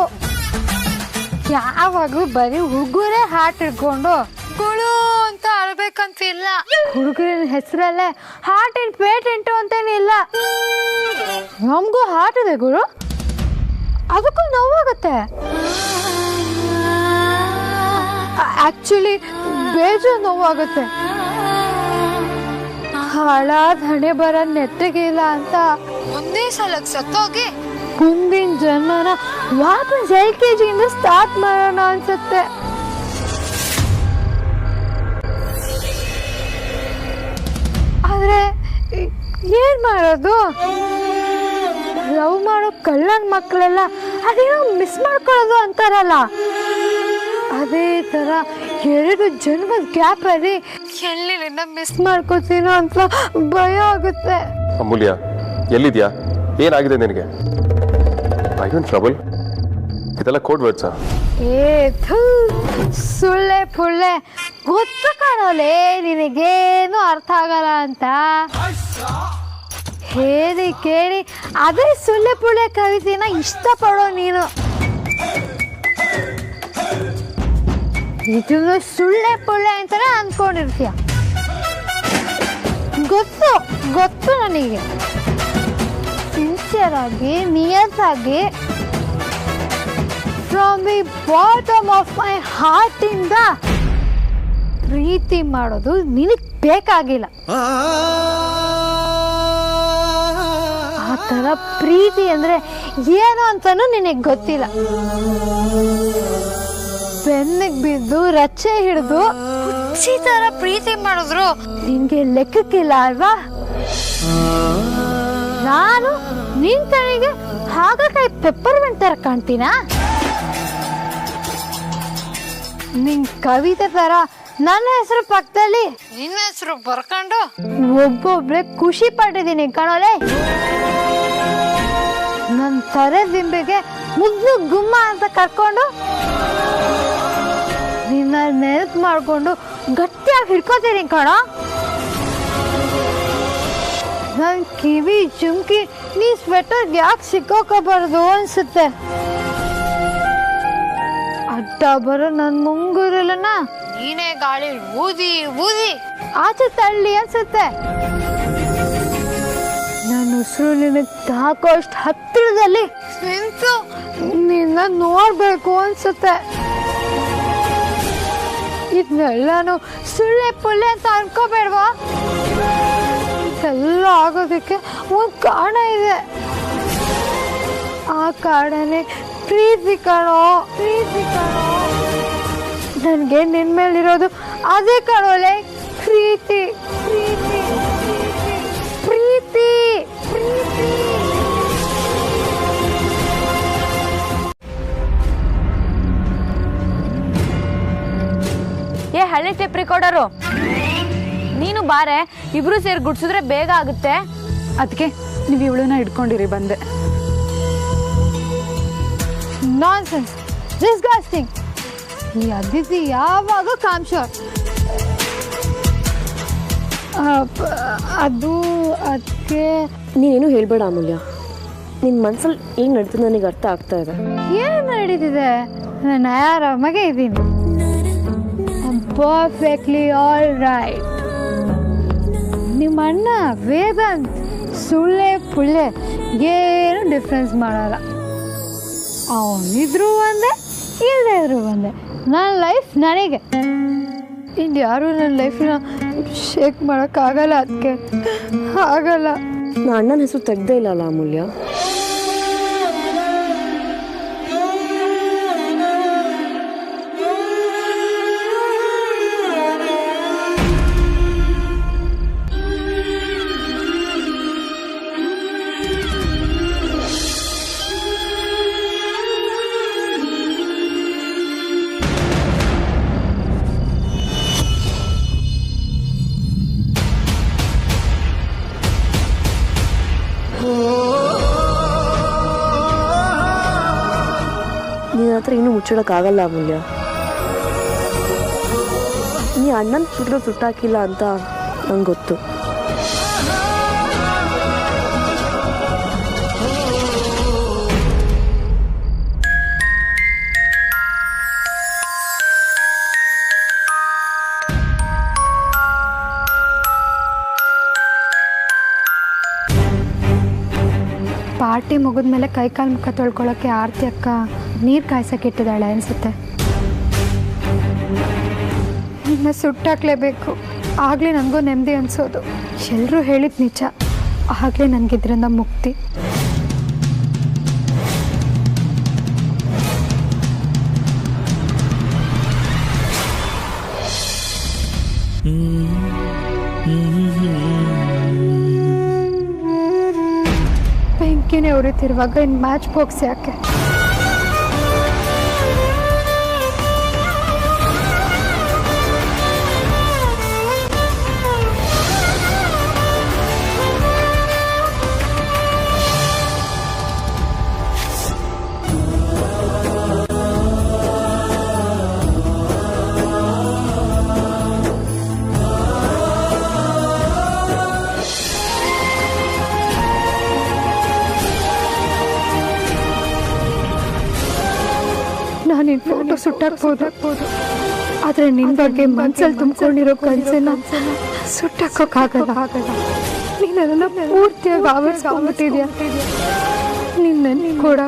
ಯಾವಾಗಲೂ ಬರೀ ಹುಡುಗರೇ ಹಾರ್ಟ್ ಇಟ್ಕೊಂಡು ಗುಳು ಅಂತ ಅಳ್ಬೇಕಂತಿಲ್ಲ. ಹುಡುಗರಿನ ಹೆಸರಲ್ಲೇ ಹಾರ್ಟ್ ಅಂಡ್ ಪೇಟೆಂಟು ಅಂತೇನಿಲ್ಲ. ನಮಗೂ ಹಾರ್ಟ್ ಇದೆ ಗುರು, ಅದಕ್ಕೂ ನೋವಾಗುತ್ತೆ. ಆಕ್ಚುಲಿ ಬೇಜಾರು ನೋವಾಗುತ್ತೆ. ಹಾಳಾದ ಹಣೆ ಬರ ನೆಟ್ಟಿಗೆ ಇಲ್ಲ ಅಂತ ಒಂದೇ ಸಲಕ್ಕೆ ಸತ್ತೋಗಿ ಮುಂದಿನ ಜನ್ಮನ ವಾಪಸ್ LKG ಇಂದ ಸ್ಟಾರ್ಟ್ ಮಾಡೋಣ ಅನ್ಸುತ್ತೆ. ಆದ್ರೆ ಏನ್ ಮಾಡೋದು? ಲವ್ ಮಾಡೋ ಕಳ್ಳನ ಮಕ್ಕಳೆಲ್ಲ ಅದೇನೋ ಮಿಸ್ ಮಾಡ್ಕೊಳ್ಳೋದು ಅಂತಾರಲ್ಲ, ಅದೇ ತರ 2 ಜನ್ಮದ ಗ್ಯಾಪ್ ಅಲ್ಲಿ ಎಲ್ಲಿಂದ ಮಿಸ್ ಮಾಡ್ಕೋತೀನೋ ಅಂತ ಭಯ ಆಗುತ್ತೆ. ಅಮೂಲ್ಯ, ಎಲ್ಲಿದ್ಯಾ? ಏನಾಗಿದೆ ನಿನಗೆ? I don't trouble. ಇದೆಲ್ಲ ಕೋಡ್ ವರ್ಡ್ಸಾ? ಸುಳ್ಳೆ ಪುಳ್ಳೆ, ಗೊತ್ತು ಕಾಣೋಲೆ ನಿನಗೇನು ಅರ್ಥ ಆಗಲ್ಲ ಅಂತ. ಹೇಳಿ ಕೇಳಿ ಅದೇ ಸುಳ್ಳೆ ಪುಳ್ಳೆ ಕವಿತೆನ ಇಷ್ಟಪಡೋ ನೀನು. ಇದನ್ನು ಸುಳ್ಳೆ ಪುಳ್ಳೆ ಅಂತಾನೆ ಅನ್ಕೊಂಡಿರ್ತೀಯ. ಗೊತ್ತು ಗೊತ್ತು ನನಗೆ. ಸಿನ್ಸಿಯರ್ ಆಗಿ ನಿಯತ್ತಾಗಿ from the bottom of my heart ಇಂದ ಪ್ರೀತಿ ಮಾಡೋದು ನಿನಗೆ ಬೇಕಾಗಿಲ್ಲ. ಆ ಥರ ಪ್ರೀತಿ ಅಂದ್ರೆ ಏನು ಅಂತಾನೂ ನಿನಗೆ ಗೊತ್ತಿಲ್ಲ. ಬೆನ್ನಿಗೆ ಬಿದ್ದು ರಚ್ಚೆ ಹಿಡಿದು ಹುಚ್ಚಿ ತರ ಪ್ರೀತಿ ಮಾಡಿದ್ರು ನಿನ್ಗೆ ಲೆಕ್ಕಕ್ಕಿಲ್ಲ ಅಲ್ವಾ? ನಾನು ನಿನ್ ಕಡೆಗೆ ಹಾಗಲಕಾಯಿ ಪೆಪ್ಪರ್ಮೆಂಟ್ ತರ ಕಾಣ್ತೀನ? ನಿನ್ ಕವಿತೆ ತರ ನನ್ನ ಹೆಸರು ಪಕ್ಕದಲ್ಲಿ ನಿನ್ನ ಹೆಸರು ಬರ್ಕೊಂಡು ಒಬ್ಬೊಬ್ರೆ ಖುಷಿ ಪಟ್ಟಿದ್ದೀನಿ ಕಣೋಲೆ. ನನ್ನ ತಲೆ ದಿಂಬಿಗೆ ಮುದ್ದು ಗುಮ್ಮ ಅಂತ ಕರ್ಕೊಂಡು ನಿನ್ನ ನೆನಪು ಮಾಡ್ಕೊಂಡು ಗಟ್ಟಿಯಾಗಿ ಹಿಡ್ಕೋತೀನಿ ಕಣ. ನನ್ನ ಕಿವಿ ಚುಮ್ಕಿ ನೀ ಸ್ವೆಟರ್ ಯಾಕೆ ಸಿಕ್ಕೋಕೋಬಾರ್ದು ಅನ್ಸುತ್ತೆ. ಅಡ್ಡ ಬರೋ ನನ್ನ ಮುಂಗುರಲನ್ನ ನೀನೇ ಗಾಳಿ ಊದಿ ಊದಿ ಆಚೆ ತಳ್ಳಿ ಅನ್ಸುತ್ತೆ. ನನ್ನ ಉಸಿರು ನಿನಗೆ ತಾಕೋಷ್ಟು ಹತ್ತಿರದಲ್ಲಿ ನಿಂತು ನಿನ್ನ ನೋಡ್ಬೇಕು ಅನ್ಸುತ್ತೆ. ಇದನ್ನೆಲ್ಲಾನು ಸುಳ್ಳೆ ಪುಳ್ಳೆ ಅಂತ ಅನ್ಕೋಬೇಡ್ವಾ? ಎಲ್ಲ ಆಗೋದಕ್ಕೆ ಒಂದು ಕಾರಣ ಇದೆ. ಆ ಕಾರಣನೇ ಪ್ರೀತಿ ಕಣೋ, ಪ್ರೀತಿ ಕಣೋ. ನನಗೆ ನಿನ್ನ ಮೇಲಿರೋದು ಅದೇ ಕಣೋಲೆ, ಪ್ರೀತಿ ಪ್ರೀತಿ ಪ್ರೀತಿ ಪ್ರೀತಿ. ಏ ಹಳೆ ಟೇಪ್ ರೆಕಾರ್ಡರು, ನೀನು ಬಾರೆ, ಇಬ್ರು ಸೇರಿ ಗುಡ್ಸಿದ್ರೆ ಬೇಗ ಆಗುತ್ತೆ. ಅದಕ್ಕೆ ನೀವು ಇವಳನ್ನ ಇಟ್ಕೊಂಡಿರಿ ಬಂದೆ. Nonsense, disgusting. ಈ ಅದಿತಿ ಯಾವಾಗ ಕಾಮ್ಶೋರ್. ಅದು ಅದಕ್ಕೆ ನೀನೇನು ಹೇಳ್ಬೇಡ ಅಮೂಲ್ಯ. ನಿನ್ನ ಮನ್ಸಲ್ಲಿ ಏನು ನಡೀತದೆ ನನಗೆ ಅರ್ಥ ಆಗ್ತಾ ಇದೆ. ಏನು ನಡೀತಿದೆ? ನಾನು ಆರಾಮಾಗೆ ಇದ್ದೀನಿ. Perfectly all right. ನಿಮ್ಮ ಅಣ್ಣ ವೇದಾಂತ್ ಸುಳ್ಳೆ ಪುಳ್ಳೆ ಏನು ಡಿಫ್ರೆನ್ಸ್ ಮಾಡಲ್ಲ. ಅವನಿದ್ರು ಒಂದೇ, ಇಲ್ಲದೇ ಇದ್ರು ಒಂದೇ. ನನ್ನ ಲೈಫ್ ನನಗೆ. ಇನ್ನು ಯಾರು ನನ್ನ ಲೈಫಿನ ಶೇಕ್ ಮಾಡೋಕ್ಕಾಗಲ್ಲ. ಅದಕ್ಕೆ ಆಗಲ್ಲ. ನಾ ಅಣ್ಣನ ಹೆಸರು ತೆಗ್ದೇ ಇಲ್ಲಲ್ಲ ಅಮೂಲ್ಯ. ನಿನ್ನ ಹತ್ರ ಇನ್ನೂ ಮುಚ್ಚಿಡೋಕ್ಕಾಗಲ್ಲ ಅಮೂಲ್ಯ. ನೀ ಅಣ್ಣನ ಸುಟ್ಟಾಕಿಲ್ಲ ಅಂತ ನಂಗೆ ಗೊತ್ತು. ಪಾರ್ಟಿ ಮುಗಿದ್ಮೇಲೆ ಕೈಕಾಲು ಮುಖ ತೊಳ್ಕೊಳ್ಳೋಕ್ಕೆ ಆರತಿ ಅಕ್ಕ ನೀರು ಕಾಯ್ಸಕ್ಕೆ ಇಟ್ಟಿದ್ದಾಳೆ ಅನಿಸುತ್ತೆ. ನಿನ್ನ ಸುಟ್ಟಾಕ್ಲೇಬೇಕು, ಆಗಲೇ ನನಗೂ ನೆಮ್ಮದಿ ಅನಿಸೋದು. ಎಲ್ಲರೂ ಹೇಳಿದ ನಿಜ, ಆಗಲೇ ನನಗಿದ್ರಿಂದ ಮುಕ್ತಿ. ಬೆಂಕಿನೇ ಉರಿತಿರುವಾಗ ಇನ್ನು ಮ್ಯಾಚ್ ಬಾಕ್ಸ್ ಯಾಕೆ? ನಾನಿನ್ ಫೋಟೋ ಸುಟ್ಟಾಕ್ಬೋದು, ಆದರೆ ನಿನ್ನ ಬಗ್ಗೆ ಮನ್ಸಲ್ಲಿ ತುಂಬಿಕೊಂಡಿರೋ ಕನಸನ್ನ ಸುಟ್ಟಾಕೋಕ್ಕಾಗಲ್ಲ. ನೀನೆಲ್ಲ ಪೂರ್ತಿಯಾಗಿ ಆವರಿಸ್ಕೊಂಡ್ಬಿಟ್ಟಿದ್ಯಾ. ನಿನ್ನ ಕೂಡ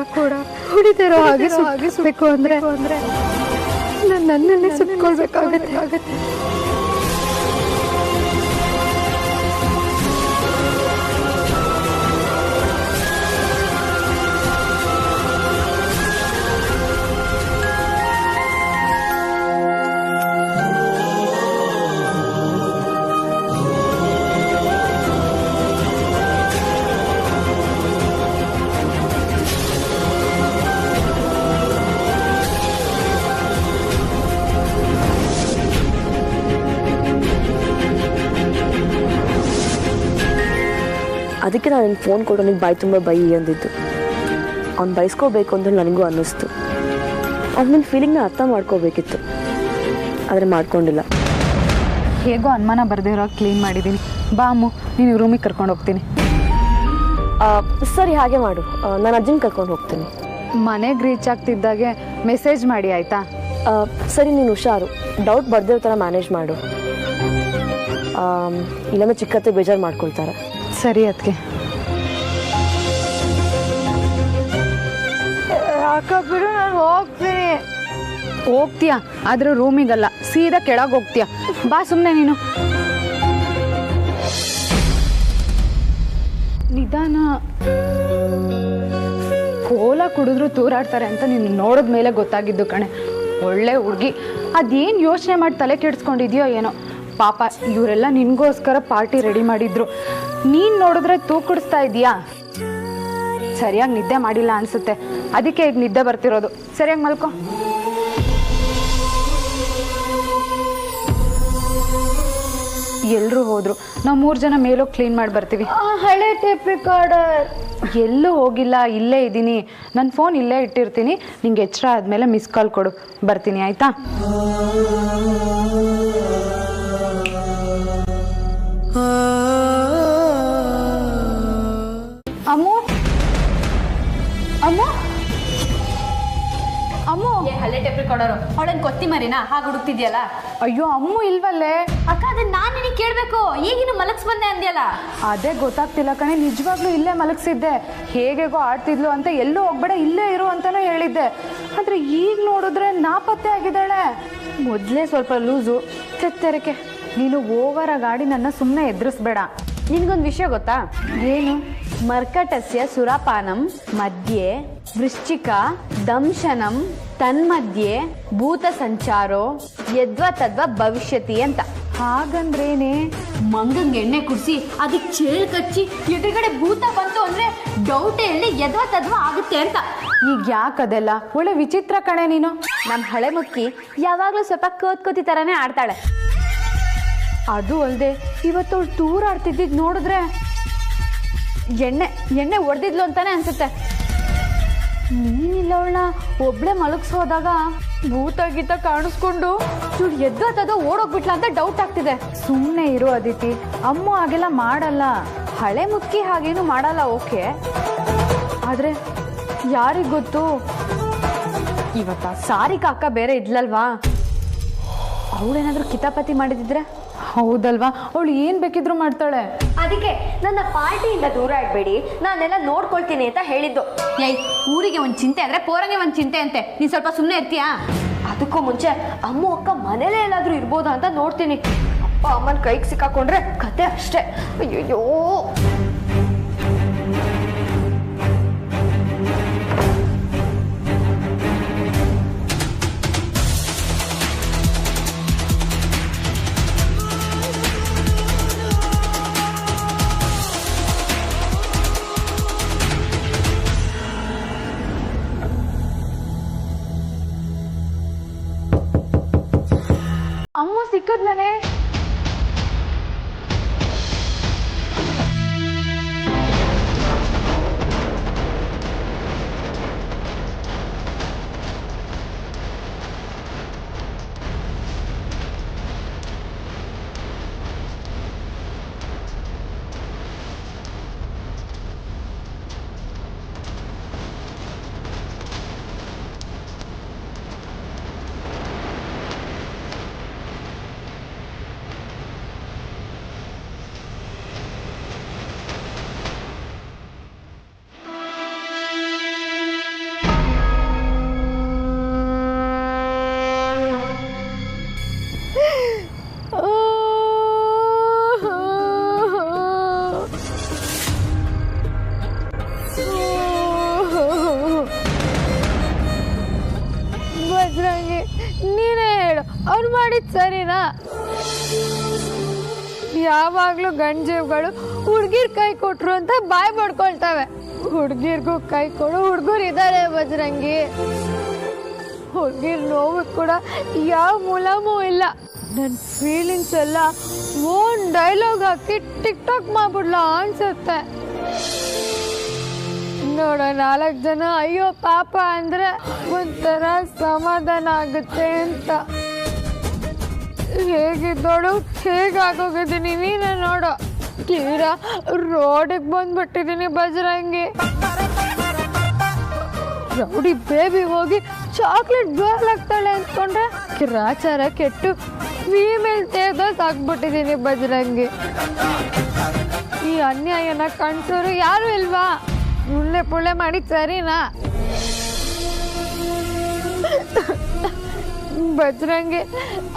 ಹೊಡಿತಿರೋ ಹಾಗೆ ಸುಟ್ಟಬೇಕು ಅಂದರೆ ನಾನು ನನ್ನನ್ನೇ ಸುಟ್ಕೊಳ್ಬೇಕಾಗತ್ತೆ. ಅದಕ್ಕೆ ನಾನು ನಿನ್ನ ಫೋನ್ ಕೊಟ್ಟು ನನಗೆ ಬಾಯಿ ತುಂಬ ಬೈ ಅಂದಿದ್ದು. ಅವ್ನು ಬಯಸ್ಕೋಬೇಕು ಅಂತ ನನಗೂ ಅನ್ನಿಸ್ತು. ಅವ್ನು ನಿನ್ನ ಫೀಲಿಂಗ್ನ ಅರ್ಥ ಮಾಡ್ಕೋಬೇಕಿತ್ತು, ಆದರೆ ಮಾಡ್ಕೊಂಡಿಲ್ಲ. ಹೇಗೋ ಅನುಮಾನ ಬರ್ದಿರೋ ಕ್ಲೀನ್ ಮಾಡಿದ್ದೀನಿ. ಬಾ ಅಮ್ಮು, ನೀನು ರೂಮಿಗೆ ಕರ್ಕೊಂಡು ಹೋಗ್ತೀನಿ. ಸರಿ, ಹಾಗೆ ಮಾಡು. ನಾನು ಅಜ್ಜನ ಕರ್ಕೊಂಡು ಹೋಗ್ತೀನಿ. ಮನೆಗೆ ರೀಚ್ ಆಗ್ತಿದ್ದಾಗೆ ಮೆಸೇಜ್ ಮಾಡಿ ಆಯಿತಾ? ಸರಿ, ನೀನು ಹುಷಾರು. ಡೌಟ್ ಬರ್ದಿರೋ ಥರ ಮ್ಯಾನೇಜ್ ಮಾಡು, ಇಲ್ಲಾಂದ್ರೆ ಚಿಕ್ಕತ್ತೆ ಬೇಜಾರು ಮಾಡ್ಕೊಳ್ತಾರೆ. ಸರಿ ಅದಕ್ಕೆ. ಅಕ್ಕ ಬಿಡು, ನಾನು ಹೋಗ್ತೀನಿ. ಹೋಗ್ತೀಯಾ? ಆದ್ರೆ ರೂಮಿಗಲ್ಲ, ಸೀದಾ ಕೆಳಗೆ ಹೋಗ್ತೀಯಾ. ಬಾ ಸುಮ್ಮನೆ ನೀನು. ನಿಧಾನ. ಕೋಲ ಕುಡಿದ್ರು ತೂರಾಡ್ತಾರೆ ಅಂತ ನೀನು ನೋಡಿದ ಮೇಲೆ ಗೊತ್ತಾಗಿದ್ದು ಕಣೆ. ಒಳ್ಳೆ ಹುಡುಗಿ. ಅದೇನು ಯೋಚನೆ ಮಾಡಿ ತಲೆ ಕೆಡಿಸ್ಕೊಂಡಿದ್ಯೋ ಏನೋ. ಪಾಪ ಇವರೆಲ್ಲ ನಿನಗೋಸ್ಕರ ಪಾರ್ಟಿ ರೆಡಿ ಮಾಡಿದ್ರು. ನೀನು ನೋಡಿದ್ರೆ ತೂಕಡಿಸ್ತಾ ಇದೀಯಾ? ಸರಿಯಾಗಿ ನಿದ್ದೆ ಮಾಡಿಲ್ಲ ಅನ್ಸುತ್ತೆ, ಅದಕ್ಕೆ ಈಗ ನಿದ್ದೆ ಬರ್ತಿರೋದು. ಸರಿಯಾಗಿ ಮಲ್ಕೊ. ಎಲ್ಲರೂ ಹೋದ್ರು, ನಾವು 3 ಜನ ಮೇಲೋಗಿ ಕ್ಲೀನ್ ಮಾಡಿ ಬರ್ತೀವಿ. ಹಳೆ ಟೇಪ್ ರೆಕಾರ್ಡರ್ ಎಲ್ಲೂ ಹೋಗಿಲ್ಲ, ಇಲ್ಲೇ ಇದ್ದೀನಿ. ನನ್ನ ಫೋನ್ ಇಲ್ಲೇ ಇಟ್ಟಿರ್ತೀನಿ. ನಿಂಗೆ ಎಚ್ಚರ ಆದಮೇಲೆ ಮಿಸ್ ಕಾಲ್ ಕೊಡು, ಬರ್ತೀನಿ ಆಯಿತಾ? ಅಮ್ಮು, ಅಮ್ಮು, ಅಮ್ಮು. ಹಳೆ ಟೇಪ್ ರೆಕಾರ್ಡರು ಅವಳೇನು ಕೊತ್ತಿ ಮರಿನಾ ಹಾಗೆ ಹುಡುಕ್ತಿದ್ಯಲ್ಲ? ಅಯ್ಯೋ ಅಮ್ಮು ಇಲ್ವಲ್ಲೇ? ಅಕ್ಕ, ಅದನ್ನ ನಾನು ನಿನಗೆ ಕೇಳಬೇಕು. ಈಗಿನ ಮಲಗ್ಸ್ ಬಂದೆ ಅಂದ್ಯಲ್ಲ. ಅದೇ ಗೊತ್ತಾಗ್ತಿಲ್ಲ ಕಣೆ, ನಿಜವಾಗ್ಲೂ ಇಲ್ಲೇ ಮಲಗಿಸಿದ್ದೆ. ಹೇಗೇಗೋ ಆಡ್ತಿದ್ಲು ಅಂತ ಎಲ್ಲೂ ಹೋಗ್ಬೇಡ, ಇಲ್ಲೇ ಇರು ಅಂತಾನೂ ಹೇಳಿದ್ದೆ. ಆದರೆ ಈಗ ನೋಡಿದ್ರೆ ನಾಪತ್ತೆ ಆಗಿದ್ದಾಳೆ. ಮೊದಲೇ ಸ್ವಲ್ಪ ಲೂಸು, ತೆತ್ತರಕೆ. ನೀನು ಓವರ್ ಗಾಡಿ ನನ್ನ ಸುಮ್ಮನೆ ಎದುರಿಸ್ಬೇಡ. ನಿನಗೊಂದು ವಿಷಯ ಗೊತ್ತಾ? ಏನು? ಮರ್ಕಟಸ್ಯ ಸುರಾಪಾನಂ ಮಧ್ಯೆ ವೃಶ್ಚಿಕ ದಂಶನಂ ತನ್ಮಧ್ಯೆ ಭೂತ ಸಂಚಾರೋ ಯದ್ವ ತದ್ವ ಭವಿಷ್ಯತಿ ಅಂತ. ಹಾಗಂದ್ರೇನೆ? ಮಂಗಂಗೆ ಎಣ್ಣೆ ಕುಡಿಸಿ ಅದಕ್ಕೆ ಚೇಳು ಕಚ್ಚಿ ಎದುರುಗಡೆ ಭೂತ ಬಂತು ಅಂದ್ರೆ ಡೌಟೇ ಎಣ್ಣೆ ಯದ್ವ ತದ್ವ ಆಗುತ್ತೆ ಅಂತ. ಈಗ ಯಾಕದೆಲ್ಲ? ಒಳ್ಳೆ ವಿಚಿತ್ರ ಕಣೆ ನೀನು. ನಮ್ಮ ಹಳೆ ಮುಕ್ಕಿ ಯಾವಾಗಲೂ ಸ್ವಲ್ಪ ಕೋತಿ ಥರನೇ ಆಡ್ತಾಳೆ. ಅದು ಅಲ್ಲದೆ ಇವತ್ತು ಅವಳು ದೂರ ಆಡ್ತಿದ್ದಿದ್ದು ನೋಡಿದ್ರೆ ಎಣ್ಣೆ ಹೊಡೆದಿದ್ಲು ಅಂತಾನೆ ಅನ್ಸುತ್ತೆ. ನೀನಿಲ್ಲ ಅವಳನ್ನ ಒಬ್ಳೆ ಮಲಗಿಸೋದಾಗ ಭೂತ ಗೀತ ಕಾಣಿಸ್ಕೊಂಡು ಚೂಡು ಎದ್ದು ಓಡೋಗ್ಬಿಟ್ಲ ಅಂತ ಡೌಟ್ ಆಗ್ತಿದೆ. ಸುಮ್ಮನೆ ಇರೋ ಅದಿತಿ, ಅಮ್ಮ ಹಾಗೆಲ್ಲ ಮಾಡಲ್ಲ. ಹಳೆ ಮುಕ್ಕಿ ಹಾಗೇನು ಮಾಡಲ್ಲ, ಓಕೆ. ಆದರೆ ಯಾರಿಗೆ ಗೊತ್ತು? ಇವತ್ತ ಸಾರಿಕಾ ಅಕ್ಕ ಬೇರೆ ಇದ್ಲಲ್ವಾ, ಅವಳೇನಾದ್ರೂ ಕಿತಾಪತಿ ಮಾಡಿದಿದ್ರೆ? ಹೌದಲ್ವಾ, ಅವಳು ಏನು ಬೇಕಿದ್ರು ಮಾಡ್ತಾಳೆ. ಅದಕ್ಕೆ ನನ್ನ ಪಾರ್ಟಿಯಿಂದ ದೂರ ಇಡಬೇಡಿ, ನಾನೆಲ್ಲ ನೋಡ್ಕೊಳ್ತೀನಿ ಅಂತ ಹೇಳಿದ್ದು. ಏಯ್, ಊರಿಗೆ ಒಂದು ಚಿಂತೆ ಅಂದರೆ ಪೋರಂಗೆ ಒಂದು ಚಿಂತೆ ಅಂತೆ. ನೀನು ಸ್ವಲ್ಪ ಸುಮ್ಮನೆ ಇರ್ತೀಯಾ? ಅದಕ್ಕೂ ಮುಂಚೆ ಅಮ್ಮ ಅಕ್ಕ ಮನೇಲೇ ಎಲ್ಲಾದರೂ ಇರ್ಬೋದಾ ಅಂತ ನೋಡ್ತೀನಿ. ಅಪ್ಪ ಅಮ್ಮನ ಕೈಗೆ ಸಿಕ್ಕಾಕೊಂಡ್ರೆ ಕತೆ ಅಷ್ಟೇ. ಅಯ್ಯೋ, ಅಮ್ಮ ಸಿಕ್ಕದ್ಲೇ. ಬಜರಂಗಿ, ನೀನೇ ಹೇಳು, ಅವ್ರು ಮಾಡಿದ್ ಸರಿನಾ? ಯಾವಾಗ್ಲೂ ಗಂಜೀವ್ಗಳು ಹುಡ್ಗಿರ್ ಕೈ ಕೊಟ್ರು ಅಂತ ಬಾಯ್ ಮಾಡ್ಕೊಳ್ತವೆ. ಹುಡ್ಗಿರ್ಗೂ ಕೈ ಕೊಡು ಹುಡ್ಗರು ಇದ್ದಾರೆ ಬಜರಂಗಿ. ಹುಡ್ಗಿರ್ ನೋವು ಕೂಡ ಯಾವ ಮುಲಾಮೂ ಇಲ್ಲ. ನನ್ನ ಫೀಲಿಂಗ್ಸ್ ಎಲ್ಲ ಓನ್ ಡೈಲಾಗ್ ಹಾಕಿ ಟಿಕ್ ಟಾಕ್ ಮಾಡ್ಬಿಡ್ಲ ಅನ್ಸುತ್ತೆ. ನೋಡೋ 4 ಜನ ಅಯ್ಯೋ ಪಾಪ ಅಂದ್ರೆ ಒಂಥರ ಸಮಾಧಾನ ಆಗುತ್ತೆ ಅಂತ. ಹೇಗಿದ್ದೋಳು ಹೇಗಾಗೋಗಿದ್ದೀನಿ ನೀನೇ ನೋಡೋ. ತೀರಾ ರೋಡಿಗೆ ಬಂದ್ಬಿಟ್ಟಿದ್ದೀನಿ ಬಜರಂಗಿ. ರೌಡಿ ಬೇಬಿ ಹೋಗಿ ಚಾಕ್ಲೇಟ್ ಗರ್ಲ್ ಆಗ್ತಾಳೆ ಅಂದ್ಕೊಂಡ್ರೆ ಕಿರಾಚಾರ ಕೆಟ್ಟು ಫೀಮೇಲ್ ತೇದಸ್ ಆಗ್ಬಿಟ್ಟಿದ್ದೀನಿ ಬಜರಂಗಿ. ಈ ಅನ್ಯಾಯನ ಕಾಣಿಸೋರು ಯಾರು ಇಲ್ವಾ? ಮುಳ್ಳೆ ಪುಳ್ಳೆ ಮಾಡಿ ಸರಿನಾ? ಬಜರಂಗಿ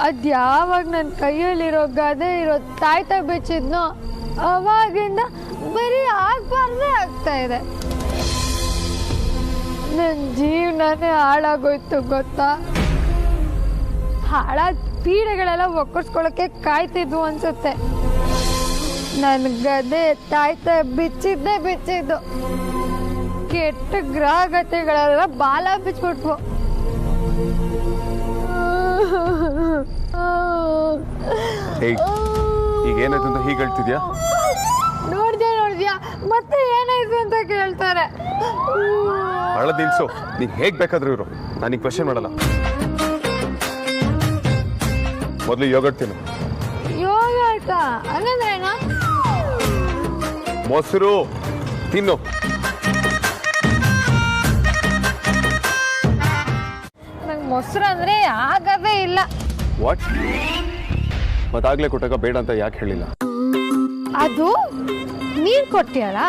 ಅದ್ಯಾವಾಗ ನನ್ನ ಕೈಯಲ್ಲಿರೋ ಗದೆ ಇರೋ ತಾಯ್ತಾ ಬಿಚ್ಚಿದ್ನೋ ಅವಾಗಿಂದ ಬರೀ ಆಗ್ಬಾರ್ದೇ ಆಗ್ತಾ ಇದೆ. ನನ್ನ ಜೀವನನೇ ಹಾಳಾಗೋಯ್ತು ಗೊತ್ತಾ? ಹಾಳಾದ ಪೀಡೆಗಳೆಲ್ಲ ಒಕ್ಕರ್ಸ್ಕೊಳಕ್ಕೆ ಕಾಯ್ತಿದ್ವು ಅನ್ಸುತ್ತೆ. ನನ್ನ ಗದೆ ತಾಯ್ತಾ ಬಿಚ್ಚಿದ್ದು. ಕೆಟ್ಟ ಗ್ರಹಗತಿಗಳೆಲ್ಲ ಬಾಲ ಬಿಚ್ಬಿಟ್ವು. ಈಗ ಏನಾಯ್ತು ಅಂತ ಹೀಗೆ ಹೇಳ್ತಿದ್ಯಾ? ನೋಡ್ದ್ಯಾ ಮತ್ತೆ ಏನಾಯ್ತು ಅಂತ ಕೇಳ್ತಾರೆ. ಅಳದ್ ನಿಲ್ಸು. ನೀನ್ ಹೇಗ್ ಬೇಕಾದ್ರೂ ಇರು, ನಾನೀಗ ಕ್ವಶನ್ ಮಾಡಲ್ಲ. ಮೊದಲು ಯೋಗಟ್ ತಿನ್ನು. ಯೋಗರ್ಟ ಹಂಗಂದ್ರೇನಾ? ಮೊಸರು ತಿನ್ನು. ನಂಗೆ ಮೊಸರು ಅಂದ್ರೆ ಆಗದೇ ಇಲ್ಲ. ವಾಟ್? ಮತ್ತಾಗ್ಲೇ ಕೊಟ್ಟಾಗ ಬೇಡ ಅಂತ ಯಾಕೆ ಹೇಳಿಲ್ಲ? ಅದು ನೀನ್ ಕೊಟ್ಟಿಯಲ್ಲ,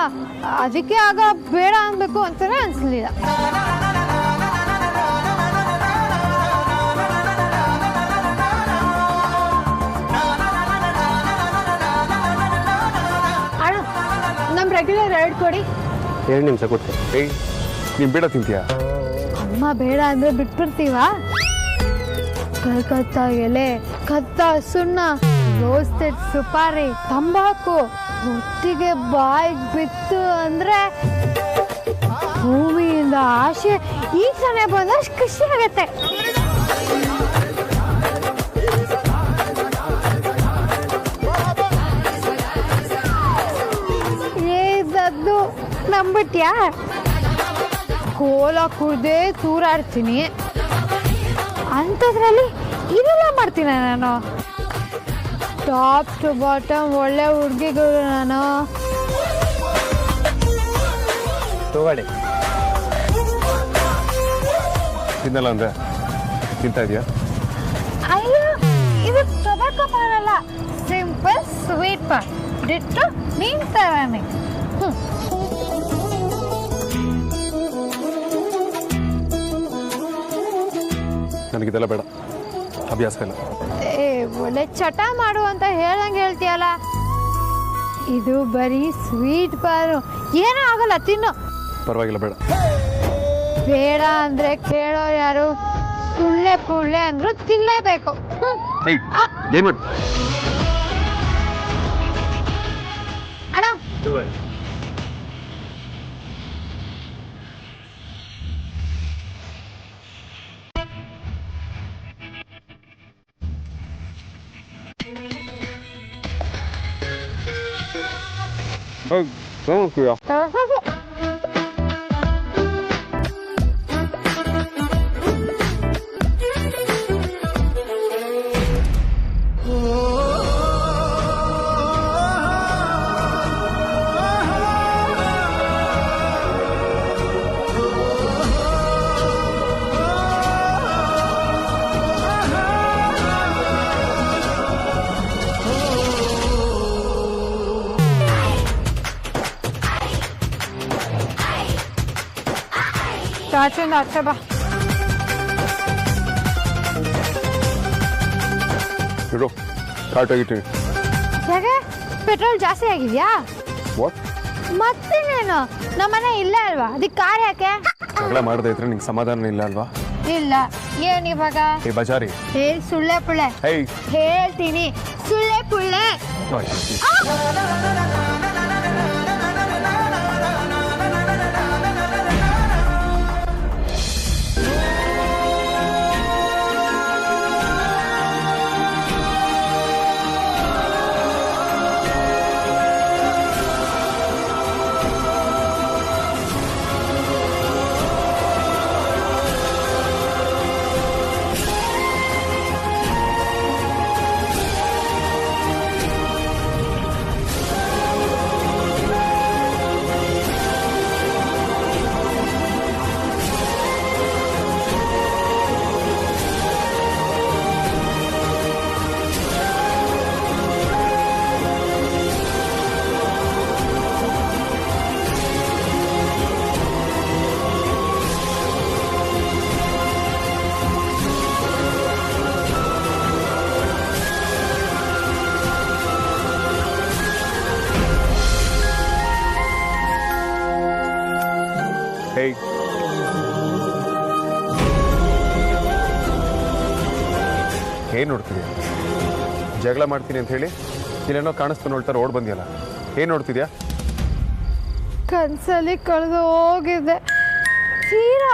ಅದಕ್ಕೆ ಆಗ ಬೇಡ ಅನ್ಬೇಕು ಅಂತಾನೆ ಅನ್ಸ್ಲಿಲ್ಲ. ಅಣ್ಣ ನಮ್ ರೆಗ್ಯುಲರ್ 2 ಕೊಡಿ. 2 ನಿಮಿಷ ಕೊಡ್ತೆ. ಏಯ್ ನೀನ್ ಬೇಡ ತಿಂತೀಯಾ? ಅಮ್ಮ ಬೇಡ ಅಂದ್ರೆ ಬಿಟ್ಬಿಡ್ತೀವ? ಕಲ್ಕತ್ತಾ ಎಲೆ, ಕತ್ತ ಸುಣ್ಣ, ರೋಸ್ಟೆಡ್ ಸುಪಾರಿ, ತಂಬಾಕು ಒಟ್ಟಿಗೆ ಬಾಯಿಗೆ ಬಿತ್ತು ಅಂದ್ರೆ ಭೂಮಿಯಿಂದ ಆಸೆ ಈಗ ತಾನೇ ಬಂದಷ್ಟು ಖುಷಿ ಆಗತ್ತೆ. ಏದದ್ದು ನಂಬಿಟ್ಯಾ? ಕೋಲ ಕುಡ್ದೆ ತೂರಾಡ್ತೀನಿ ಅಂಥದ್ರಲ್ಲಿ ಇದೆಲ್ಲ ಮಾಡ್ತೀನಿ ನಾನು. ಟಾಪ್ ಟು ಬಾಟಮ್ ಒಳ್ಳೆ ಹುಡುಗಿಗಳು ನಾನು. ತಗೊಳ್ಳಿ. ತಿನ್ನಲ್ಲ ಅಂದ್ರೆ ತಿಂತಾ ಇದೆಯಾ? ಅಯ್ಯೋ ಇದು ಟೊಬ್ಯಾಕೊ ಪಾನ್ ಅಲ್ಲ, ಸಿಂಪಲ್ ಸ್ವೀಟ್ ಪಾನ್. ಡಿಟ್ಟು ನೀನ್ ತರಾನೆ. ನನಗಿದೆಲ್ಲ ಬೇಡ, ಅಭ್ಯಾಸ ಇಲ್ಲ. ಒಳ್ಳೆ ಚಟ ಮಾಡು ಅಂತ ಹೇಳ್ದಂಗೆ ಹೇಳ್ತೀಯಲ್ಲ. ಇದು ಬರೀ ಸ್ವೀಟ್ ಪಾನು, ಏನೂ ಆಗಲ್ಲ, ತಿನ್ನು. ಪರವಾಗಿಲ್ಲ, ಬೇಡ. ಬೇಡ ಅಂದ್ರೆ ಕೇಳೋ ಯಾರು? ಸುಳ್ಳೆ ಪುಳ್ಳೆ ಅಂದ್ರು ತಿನ್ಲೇಬೇಕು. ಏನ್ ಮಾಡಿ ಅಣ್ಣ ಚಾಚಿಂದ ಆಚೆ ಬಾ. ಇಡು, ಕಾರ್ಟ್ ಆಗಿಟ್ಟಿನಿ. ಯಾಕೆ ಪೆಟ್ರೋಲ್ ಜಾಸ್ತಿ ಆಗಿದ್ಯಾ? ವಾಟ್? ಮತ್ತೇನೇನು, ನಮ್ಮನೆ ಇಲ್ಲೇ ಅಲ್ವಾ, ಅದಕ್ಕೆ ಕಾರ್ ಯಾಕೆ? ಜಗಳ ಮಾಡದೇ ಇದ್ರೆ ನಿಂಗೆ ಸಮಾಧಾನ ಇಲ್ಲ ಅಲ್ವಾ? ಇಲ್ಲ. ಏನ್ ಇವಾಗ? ಏ ಬಜಾರಿ, ಸುಳ್ಳೆ ಪುಳ್ಳೆ ಹೇಳ್ತೀನಿ, ಸುಳ್ಳೆ ಪುಳ್ಳೆ. ಹೇಯ್, ಏನು ನೋಡ್ತಿದ್ಯಾ? ಜಗಳ ಮಾಡ್ತೀನಿ ಅಂತ ಹೇಳಿ ಇಲ್ಲೇನೋ ಕಾಣಿಸ್ತು ನೋಡ್ತಾರೆ ಓಡ್ ಬಂದಿಯಲ್ಲ, ಏನು ನೋಡ್ತಿದ್ಯಾ? ಕನ್ಸಲ್ಲಿ ಕಳೆದು ಹೋಗಿದೆ. ತೀರಾ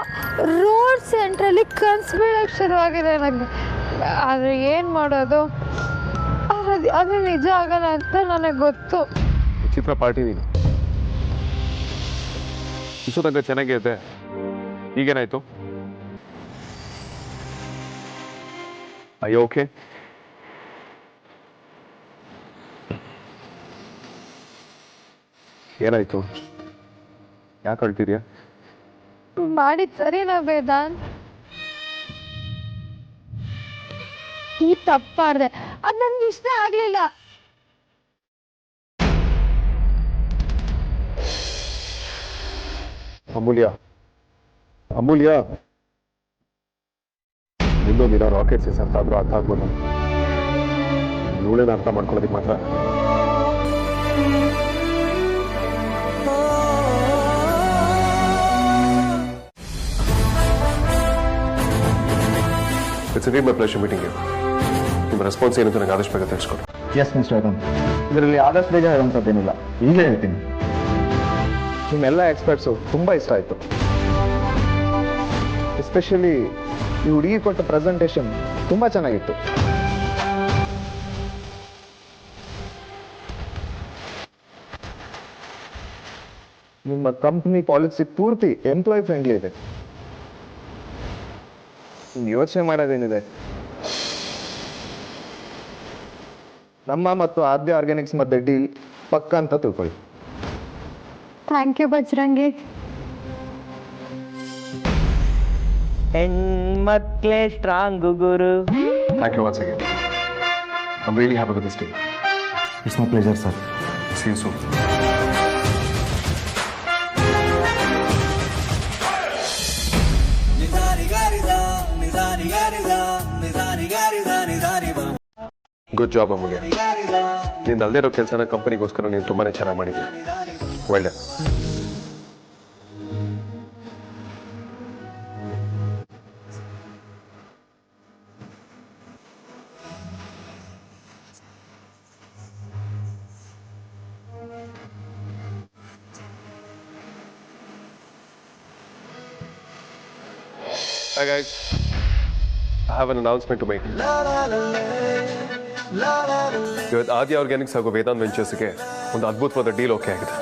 ರೋಡ್ ಸೆಂಟ್ರಲ್ಲಿ ಕನ್ಸು ಬೀಳಕ್ಕೆ ಶುರುವಾಗಿದೆ ನನಗೆ. ಆದರೆ ಏನು ಮಾಡೋದು? ಅದು ನಿಜ ಆಗಲ್ಲ ಅಂತ ನನಗೆ ಗೊತ್ತು. ಚಿತ್ರ ಪಾರ್ಟಿ ನೀನು ಇಷ್ಟು ತನಕ ಚೆನ್ನಾಗೈತೆ, ಈಗೇನಾಯ್ತು? ಅಯ್ಯೋ ಓಕೆ, ಏನಾಯ್ತು? ಯಾಕೆ ಅಳ್ತಿದ್ಯಾ? ಮಾಡಿದ ಸರಿನಾ ವೇದಾಂತ್? ಈ ತಪ್ಪಾಡ್ದೆ, ಅದು ನನ್ಗೆ ಇಷ್ಟ ಆಗ್ಲಿಲ್ಲ. ಅಮೂಲ್ಯ, ಅಮೂಲ್ಯ, ಇನ್ನೊಂದು ದಿನ ರಾಕೆಟ್ ಸೆನ್ಸರ್ ಆದ್ರೂ ಅರ್ಥ ಆಗ್ಬೋದು. ಇವಳೇನ ಅರ್ಥ ಮಾಡ್ಕೊಳ್ಳೋದಕ್ಕೆ ಮಾತ್ರ. It's really my pleasure meeting you. ನಿಮ್ಮ ರೆಸ್ಪಾನ್ಸ್ ಏನಂತ ನನಗೆ ಆದಷ್ಟು ಬೇಗ ತಿಳಿಸ್ಕೊಡಿ. ಎಸ್ ಮಿಸ್ಟರ್ ಅರುಣ್, ಇದರಲ್ಲಿ ಆದಷ್ಟು ಬೇಗ ಹೇಳುವಂಥದ್ದೇನಿಲ್ಲ, ಈಗಲೇ ಹೇಳ್ತೀನಿ. ನಿಮ್ಮೆಲ್ಲ ಎಕ್ಸ್ಪರ್ಟ್ಸು ತುಂಬ ಇಷ್ಟ ಆಯಿತು. ಎಸ್ಪೆಷಲಿ ಈ ಹುಡುಗಿ ಕೊಟ್ಟ ಪ್ರೆಸೆಂಟೇಷನ್ ತುಂಬ ಚೆನ್ನಾಗಿತ್ತು. ನಿಮ್ಮ ಕಂಪ್ನಿ ಪಾಲಿಸಿ ಪೂರ್ತಿ ಎಂಪ್ಲಾಯ್ ಫ್ರೆಂಡ್ಲಿ ಇದೆ. ಯೋಚನೆ ಮಾಡೋದೇನಿದೆ, ನಮ್ಮ ಮತ್ತು ಆದ್ಯ ಆರ್ಗ್ಯಾನಿಕ್ಸ್ ಮಧ್ಯೆ ಡೀಲ್ ಪಕ್ಕ ಅಂತ ತಿಳ್ಕೊಳ್ಳಿ. Thank you Bajarangi. ಹೆಣ್ಮಕ್ಳೇ ಸ್ಟ್ರಾಂಗ್ ಗುರು. Thank you once again. I'm really happy with this deal. It's my pleasure sir. See you soon. Good job Amulya. ನೀನು ಅಲ್ಲದೆ ಇರೋ ಕೆಲಸನ ಕಂಪನಿಗೋಸ್ಕರ ನೀನು ತುಂಬಾನೇ ಚೆನ್ನಾಗಿ ಮಾಡಿದ್ದೆ. ಒಳ್ಳೆ Hi guys, I have an announcement to make. ಇವತ್ತು ಆದ್ಯ ಆರ್ಗ್ಯಾನಿಕ್ಸ್ ಹಾಗೂ ವೇದಾಂತ್ ವೆಂಚರ್ಸ್ಗೆ ಒಂದು ಅದ್ಭುತವಾದ ಡೀಲ್ ಓಕೆ ಆಗಿದೆ.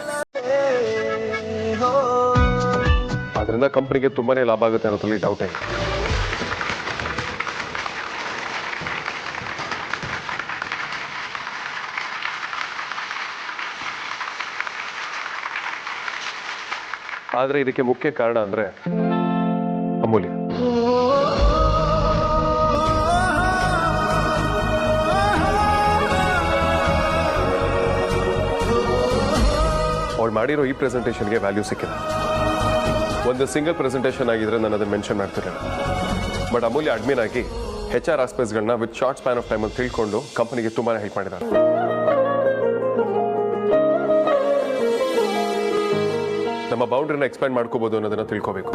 ಅದರಿಂದ ಕಂಪನಿಗೆ ತುಂಬಾನೇ ಲಾಭ ಆಗುತ್ತೆ ಅನ್ನೋದ್ರಲ್ಲಿ ಡೌಟ್ ಇದೆ. ಆದರೆ ಇದಕ್ಕೆ ಮುಖ್ಯ ಕಾರಣ ಅಂದ್ರೆ ಅಮೂಲ್ಯ. ಅವ್ರು ಮಾಡಿರೋ ಈ ಪ್ರೆಸೆಂಟೇಷನ್ಗೆ ವ್ಯಾಲ್ಯೂ ಸಿಕ್ಕಿದೆ. ಒಂದು ಸಿಂಗಲ್ ಪ್ರೆಸೆಂಟೇಷನ್ ಆಗಿದ್ರೆ ನಾನು ಅದನ್ನು ಮೆನ್ಷನ್ ಮಾಡ್ತಿರಲಿಲ್ಲ. ಬಟ್ ಅಮೂಲ್ಯ ಅಡ್ಮಿನ್ ಆಗಿ HR ಆಸ್ಪೆಕ್ಟ್ಸ್ಗಳನ್ನ ವಿತ್ ಶಾರ್ಟ್ ಸ್ಪ್ಯಾನ್ ಆಫ್ ಟೈಮಲ್ಲಿ ತಿಳ್ಕೊಂಡು ಕಂಪನಿಗೆ ತುಂಬಾ ಹೆಲ್ಪ್ ಮಾಡಿದ್ದಾರೆ. ನಮ್ಮ ಬೌಂಡ್ರಿನ ಎಕ್ಸ್ಪ್ಯಾಂಡ್ ಮಾಡ್ಕೋಬಹುದು ಅನ್ನೋದನ್ನ ತಿಳ್ಕೋಬೇಕು.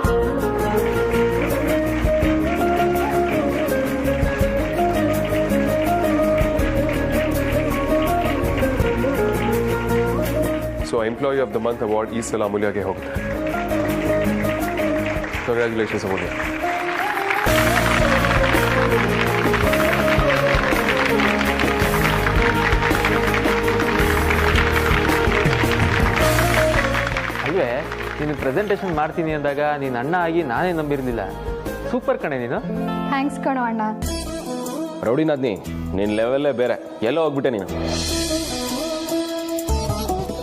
So employee of the month award ಈ ಸಲ ಅಮೂಲ್ಯಗೆ ಹೋಗುತ್ತೆ. ಕಂಗ್ರ್ಯಾಚುಲೇಷನ್ಸ್ ಅಮೂಲ್ಯ. ಅಲ್ವೇ, ನೀನು ಪ್ರೆಸೆಂಟೇಷನ್ ಮಾಡ್ತೀನಿ ಅಂದಾಗ ನೀನು ಅಣ್ಣ ಆಗಿ ನಾನೇ ನಂಬಿರ್ಲಿಲ್ಲ. ಸೂಪರ್ ಕಣೆ ನೀನು. ಥ್ಯಾಂಕ್ಸ್ ಕಣೋ ಅಣ್ಣ. ರೌಡಿನಾದ್ನಿ, ನಿನ್ನ ಲೆವೆಲ್ಲೇ ಬೇರೆ. ಎಲ್ಲೋ ಹೋಗ್ಬಿಟ್ಟೆ ನೀನು.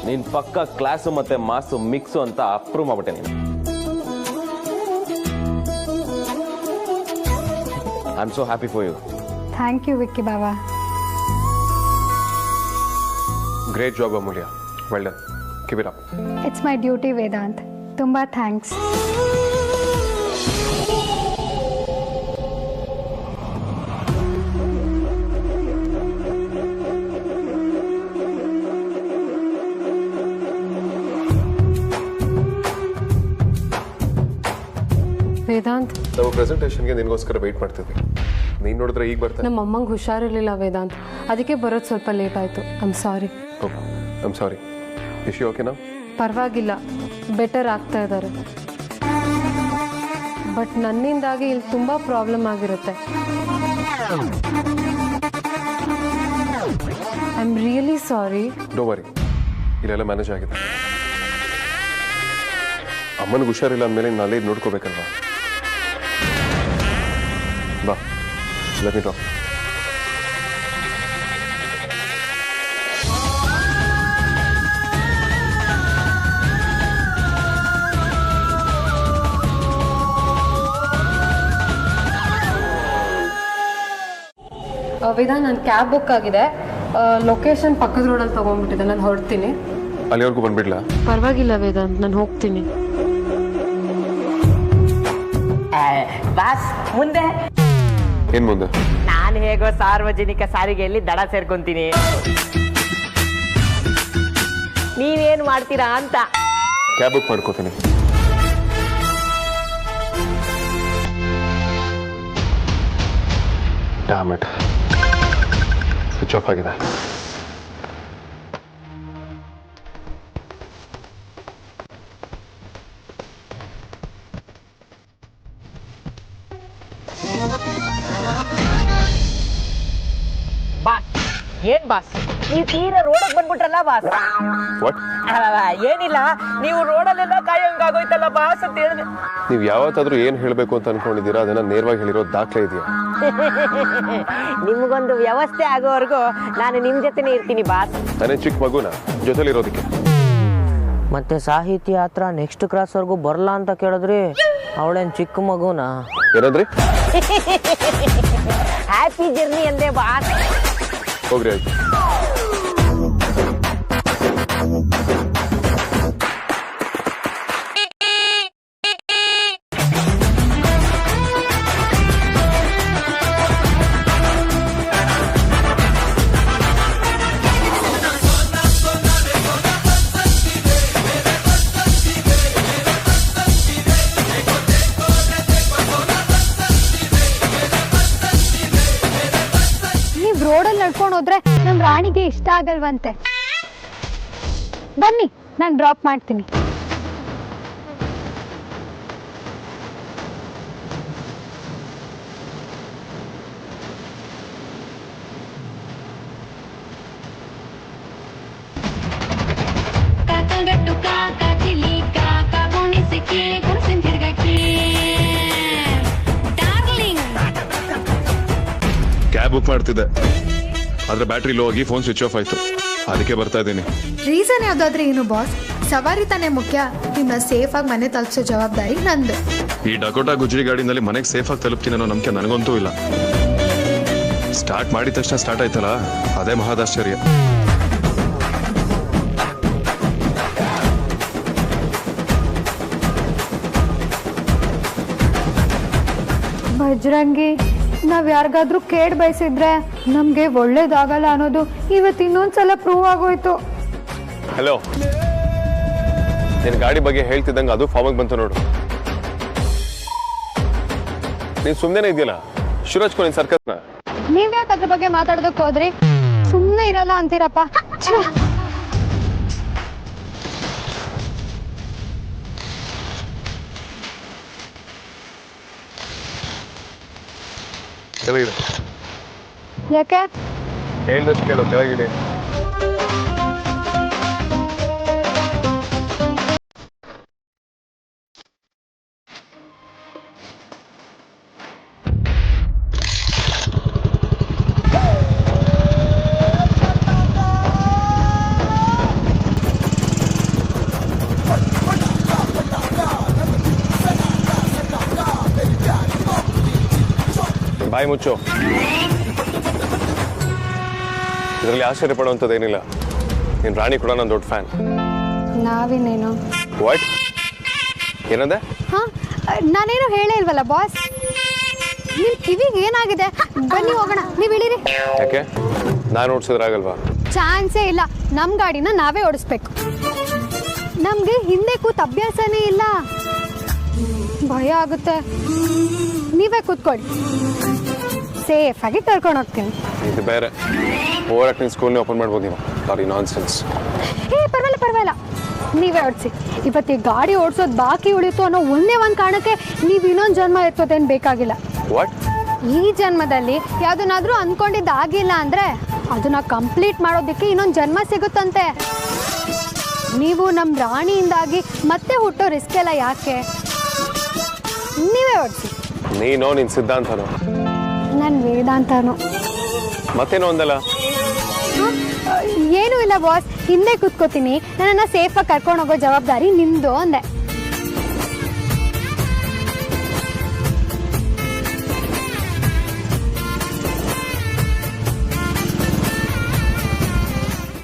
ನೀನು ಪಕ್ಕ ಕ್ಲಾಸು ಮತ್ತೆ ಮಾಸು ಮಿಕ್ಸು ಅಂತ ಅಪ್ರೂವ್ ಮಾಡ್ಬಿಟ್ಟೆ ನೀನು. I am so happy for you. Thank you Vicky Baba. Great job Amulya. Well done. Keep it up. It's my duty Vedant. ತುಂಬ ಥ್ಯಾಂಕ್ಸ್. ವೇದಾಂತ್, ನಾವು ಪ್ರೆಸೆಂಟೇಷನ್ಗೆ ನಿನಗೋಸ್ಕರ ವೆಯ್ಟ್ ಮಾಡ್ತಿದ್ವಿ. ನೀನು ನೋಡಿದ್ರೆ ಈಗ ಬರ್ತಾರೆ. ನಮ್ಮ ಅಮ್ಮಂಗೆ ಹುಷಾರಿರಲಿಲ್ಲ ವೇದಾಂತ್, ಅದಕ್ಕೆ ಬರೋದು ಸ್ವಲ್ಪ ಲೇಟ್ ಆಯಿತು. I'm sorry. I'm sorry. Issue ಓಕೆನಾ? ಪರವಾಗಿಲ್ಲ, ಬೆಟರ್ ಆಗ್ತಾ ಇದ್ದಾರೆ. ಬಟ್ ನನ್ನಿಂದಾಗಿ ಇಲ್ಲಿ ತುಂಬ ಪ್ರಾಬ್ಲಮ್ ಆಗಿರುತ್ತೆ. I am really sorry. Do worry, ಇಲ್ಲೆಲ್ಲ ಮ್ಯಾನೇಜ್ ಆಗಿದೆ. ಅಮ್ಮನಿಗೆ ಹುಷಾರಿಲ್ಲ ಅಂದಮೇಲೆ ನಾಳೆ ನೋಡ್ಕೋಬೇಕಲ್ವಾ? ಬಾ, ಲೆಟ್ ಮಿ ಟಾಕ್. ವೇದಾಂತ್, ನನ್ನ ಕ್ಯಾಬ್ ಬುಕ್ ಆಗಿದೆ. ಲೊಕೇಶನ್ ಪಕ್ಕದ ರೋಡಲ್ಲಿ ತೊಗೊಂಡ್ಬಿಟ್ಟಿದೆ. ನಾನು ಹೊರಡ್ತೀನಿ. ಅಲ್ಲಿವರೆಗೂ ಬಂದ್ಬಿಡ್ಲಾ? ಪರವಾಗಿಲ್ಲ ವೇದಾಂತ್, ನಾನು ಹೋಗ್ತೀನಿ. ಬಾಸ್, ಮುಂದೆ ಏನ್ ಮುಂದೆ? ನಾನು ಹೇಗೋ ಸಾರ್ವಜನಿಕ ಸಾರಿಗೆಯಲ್ಲಿ ದಡ ಸೇರ್ಕೊಂತೀನಿ. ನೀವೇನ್ ಮಾಡ್ತೀರಾ ಅಂತ. ಕ್ಯಾಬ್ ಬುಕ್ ಮಾಡ್ಕೋತೀನಿ. ಡ್ಯಾಮ್ ಇಟ್, ಸ್ವಿಚ್ ಆಫ್ ಆಗಿದೆ. ಬಾಸ್, ಏನ್ ಬಾಸ್, ನೀವು ತೀರಾ ರೋಡಕ್ಕೆ ಬಂದ್ಬಿಟ್ರಲ್ಲ ಬಾಸ್. ವಾಟ್? ಏನಿಲ್ಲ, ನೀವು ರೋಡಲ್ಲೆಲ್ಲ ಕಾಯೋಂಗಾಗೋಯ್ತಲ್ಲ ಬಾಸ್ ಅಂತ ಹೇಳಿದೆ. ನೀವು ಯಾವತ್ತಾದ್ರೂ ಏನ್ ಹೇಳ್ಬೇಕು ಅಂತ ಅನ್ಕೊಂಡಿದ್ದೀರಾ ಅದನ್ನ ನೇರವಾಗಿ ಹೇಳಿರೋ ದಾಖಲೆ ಇದೆಯಾ? ನಿಮ್ಗೊಂದು ವ್ಯವಸ್ಥೆ ಆಗೋವರೆಗೂ ನಾನು ನಿಮ್ ಜೊತೆನೆ ಇರ್ತೀನಿ ಬಾಸ್. ನಾನೇ ಚಿಕ್ಕ ಮಗುನ ಜೊತೆಲಿರೋದಕ್ಕೆ. ಮತ್ತೆ ಸಾಹಿತ್ಯ ಹತ್ರ ನೆಕ್ಸ್ಟ್ ಕ್ರಾಸ್ ವರ್ಗೂ ಬರಲ್ಲ ಅಂತ ಕೇಳಿದ್ರಿ. ಅವಳೇನ್ ಚಿಕ್ಕ ಮಗುನ? ಏನಂದ್ರಿ? ಹ್ಯಾಪಿ ಜರ್ನಿ ಅಂದೆ ಬಾಸ್. ಹೋಗ್ರಿ ಆಯ್ತು. ರೋಡಲ್ಲಿ ನಡ್ಕೊಂಡು ಹೋದ್ರೆ ನಮ್ ರಾಣಿಗೆ ಇಷ್ಟ ಆಗಲ್ವಂತೆ. ಬನ್ನಿ, ನಾನು ಡ್ರಾಪ್ ಮಾಡ್ತೀನಿ. ಕ್ಯಾಬ್ ಬುಕ್ ಮಾಡ್ತಿದ್ದೆ, ಆದ್ರೆ ಬ್ಯಾಟ್ರಿ ಲೋ ಆಗಿ ಫೋನ್ ಸ್ವಿಚ್ ಆಫ್ ಆಯ್ತು. ಅದಕ್ಕೆ ಬರ್ತಾ ಇದ್ದೀನಿ. ರೀಸನ್ ಯಾವ್ದಾದ್ರೆ ಏನು ಬಾಸ್, ಸವಾರಿ ತಾನೇ ಮುಖ್ಯ. ನಿನ್ನ ಸೇಫ್ ಆಗಿ ಮನೆ ತಲುಪಿಸೋ ಜವಾಬ್ದಾರಿ ನಂದು. ಈ ಡಕೋಟಾ ಗುಜ್ರಿ ಗಾಡಿನಲ್ಲಿ ಮನೆಗೆ ಸೇಫ್ ಆಗಿ ತಲುಪ್ತೀನಿ ಅನ್ನೋ ನಂಬಿಕೆ ನನಗಂತೂ ಇಲ್ಲ. ಸ್ಟಾರ್ಟ್ ಮಾಡಿದ ತಕ್ಷಣ ಸ್ಟಾರ್ಟ್ ಆಯ್ತಲ್ಲ, ಅದೇ ಮಹಾದಾಶ್ಚರ್ಯ. ಬಜರಂಗಿ, ನಾವ್ ಯಾರಿಗಾದ್ರೂ ಕೇಡ್ ಬಯಸಿದ್ರೆ ನಮ್ಗೆ ಒಳ್ಳೇದಾಗಲ್ಲ ಅನ್ನೋದು ಇವತ್ತು ಇನ್ನೊಂದ್ಸಲ ಪ್ರೂವ್ ಆಗೋಯ್ತು. ಹಲೋ, ನಿನ್ ಗಾಡಿ ಬಗ್ಗೆ ಹೇಳ್ತಿದ್ದಂಗೆ ಅದು ಫಾರ್ಮಿಗೆ ಬಂತು ನೋಡು. ನೀನ್ ಸುಮ್ಮನೆ ಇದೆಯಲ್ಲ, ಶುರು ಹಚ್ಕೊ ನಿನ್ ಸರ್ಕಸ್ನ. ನೀವ್ಯಾಕೆ ಅದ್ರ ಬಗ್ಗೆ ಮಾತಾಡೋದಕ್ಕೆ ಹೋದ್ರಿ? ಸುಮ್ಮನೆ ಇರಲ್ಲ ಅಂತೀರಪ್ಪ. ಯಾಕೆ? ಹೇಳಿದಷ್ಟು ಕೇಳು, ಕೆಳಗಿದೆ. ಬಾಯಿ ಮುಚ್ಚು. ಇದರಲ್ಲಿ ಆಶ್ಚರ್ಯ ಪಡುವಂಥದ್ದೇನಿಲ್ಲ. ನೀನು ರಾಣಿ ಕೂಡ ನನ್ನ ದೊಡ್ಡ ಫ್ಯಾನ್. ನಾವಿನ್ನೇನು? ವಾಟ್? ಏನಂದೆ? ಹಾ, ನಾನೇನು ಹೇಳೇ ಇಲ್ವಲ್ಲ ಬಾಸ್. ನಿಮ್ ಕಿವಿಗೆ ಏನಾಗಿದೆ? ಬನ್ನಿ ಹೋಗೋಣ, ನೀವ್ ಇಳಿರಿ. ಯಾಕೆ? ನಾನು ಓಡಿಸಿದ್ರಾಗಲ್ವಾ? ಚಾನ್ಸೇ ಇಲ್ಲ. ನಮ್ ಗಾಡಿನ ನಾವೇ ಓಡಿಸ್ಬೇಕು. ನಮ್ಗೆ ಹಿಂದೆ ಕೂತ್ ಅಭ್ಯಾಸನೇ ಇಲ್ಲ. ಭಯ ಆಗುತ್ತೆ. ನೀವೇ ಕೂತ್ಕೊಳ್ಳಿ, ಸೇಫಾಗಿ ಕರ್ಕೊಂಡು ಹೋಗ್ತೀನಿ. ಇದು ಬೇರೆ ಓವರ್ ಆಕ್ಟಿಂಗ್ ಸ್ಕೂಲ್ನೇ ಓಪನ್ ಮಾಡ್ಬೋದು ನೀವು. ಸಾರಿ, ನಾನ್ ಸೆನ್ಸ್. ಪರವಾಗಿಲ್ಲ, ನೀವೇ ಓಡಿಸಿ. ಇವತ್ತು ಈ ಗಾಡಿ ಓಡಿಸೋದು ಬಾಕಿ ಉಳಿತು ಅನ್ನೋ ಒಂದೇ ಒಂದು ಕಾರಣಕ್ಕೆ ನೀವು ಇನ್ನೊಂದು ಜನ್ಮ ಎತ್ತೋದೇನು ಬೇಕಾಗಿಲ್ಲ. ವಾಟ್? ಈ ಜನ್ಮದಲ್ಲಿ ಯಾವುದನ್ನಾದ್ರೂ ಅಂದ್ಕೊಂಡಿದ್ದಾಗಿಲ್ಲ ಅಂದರೆ ಅದನ್ನ ಕಂಪ್ಲೀಟ್ ಮಾಡೋದಕ್ಕೆ ಇನ್ನೊಂದು ಜನ್ಮ ಸಿಗುತ್ತಂತೆ. ನೀವು ನಮ್ಮ ರಾಣಿಯಿಂದಾಗಿ ಮತ್ತೆ ಹುಟ್ಟೋ ರಿಸ್ಕ್ ಎಲ್ಲ ಯಾಕೆ? ನೀವೇ ಓಡಿಸಿ. ನೀನೋ ನಿನ್ನ ಸಿದ್ಧಾಂತನೋ? ನನ್ನ ವೇದಾಂತನೋ. ಮತ್ತೇನೋ ಒಂದಲ್ಲ. ಏನೂ ಇಲ್ಲ ಬಾಸ್, ಹಿಂದೆ ಕೂತ್ಕೋತೀನಿ. ನನ್ನನ್ನು ಸೇಫಾಗಿ ಕರ್ಕೊಂಡು ಹೋಗೋ ಜವಾಬ್ದಾರಿ ನಿಮ್ಮದು ಅಂದೆ.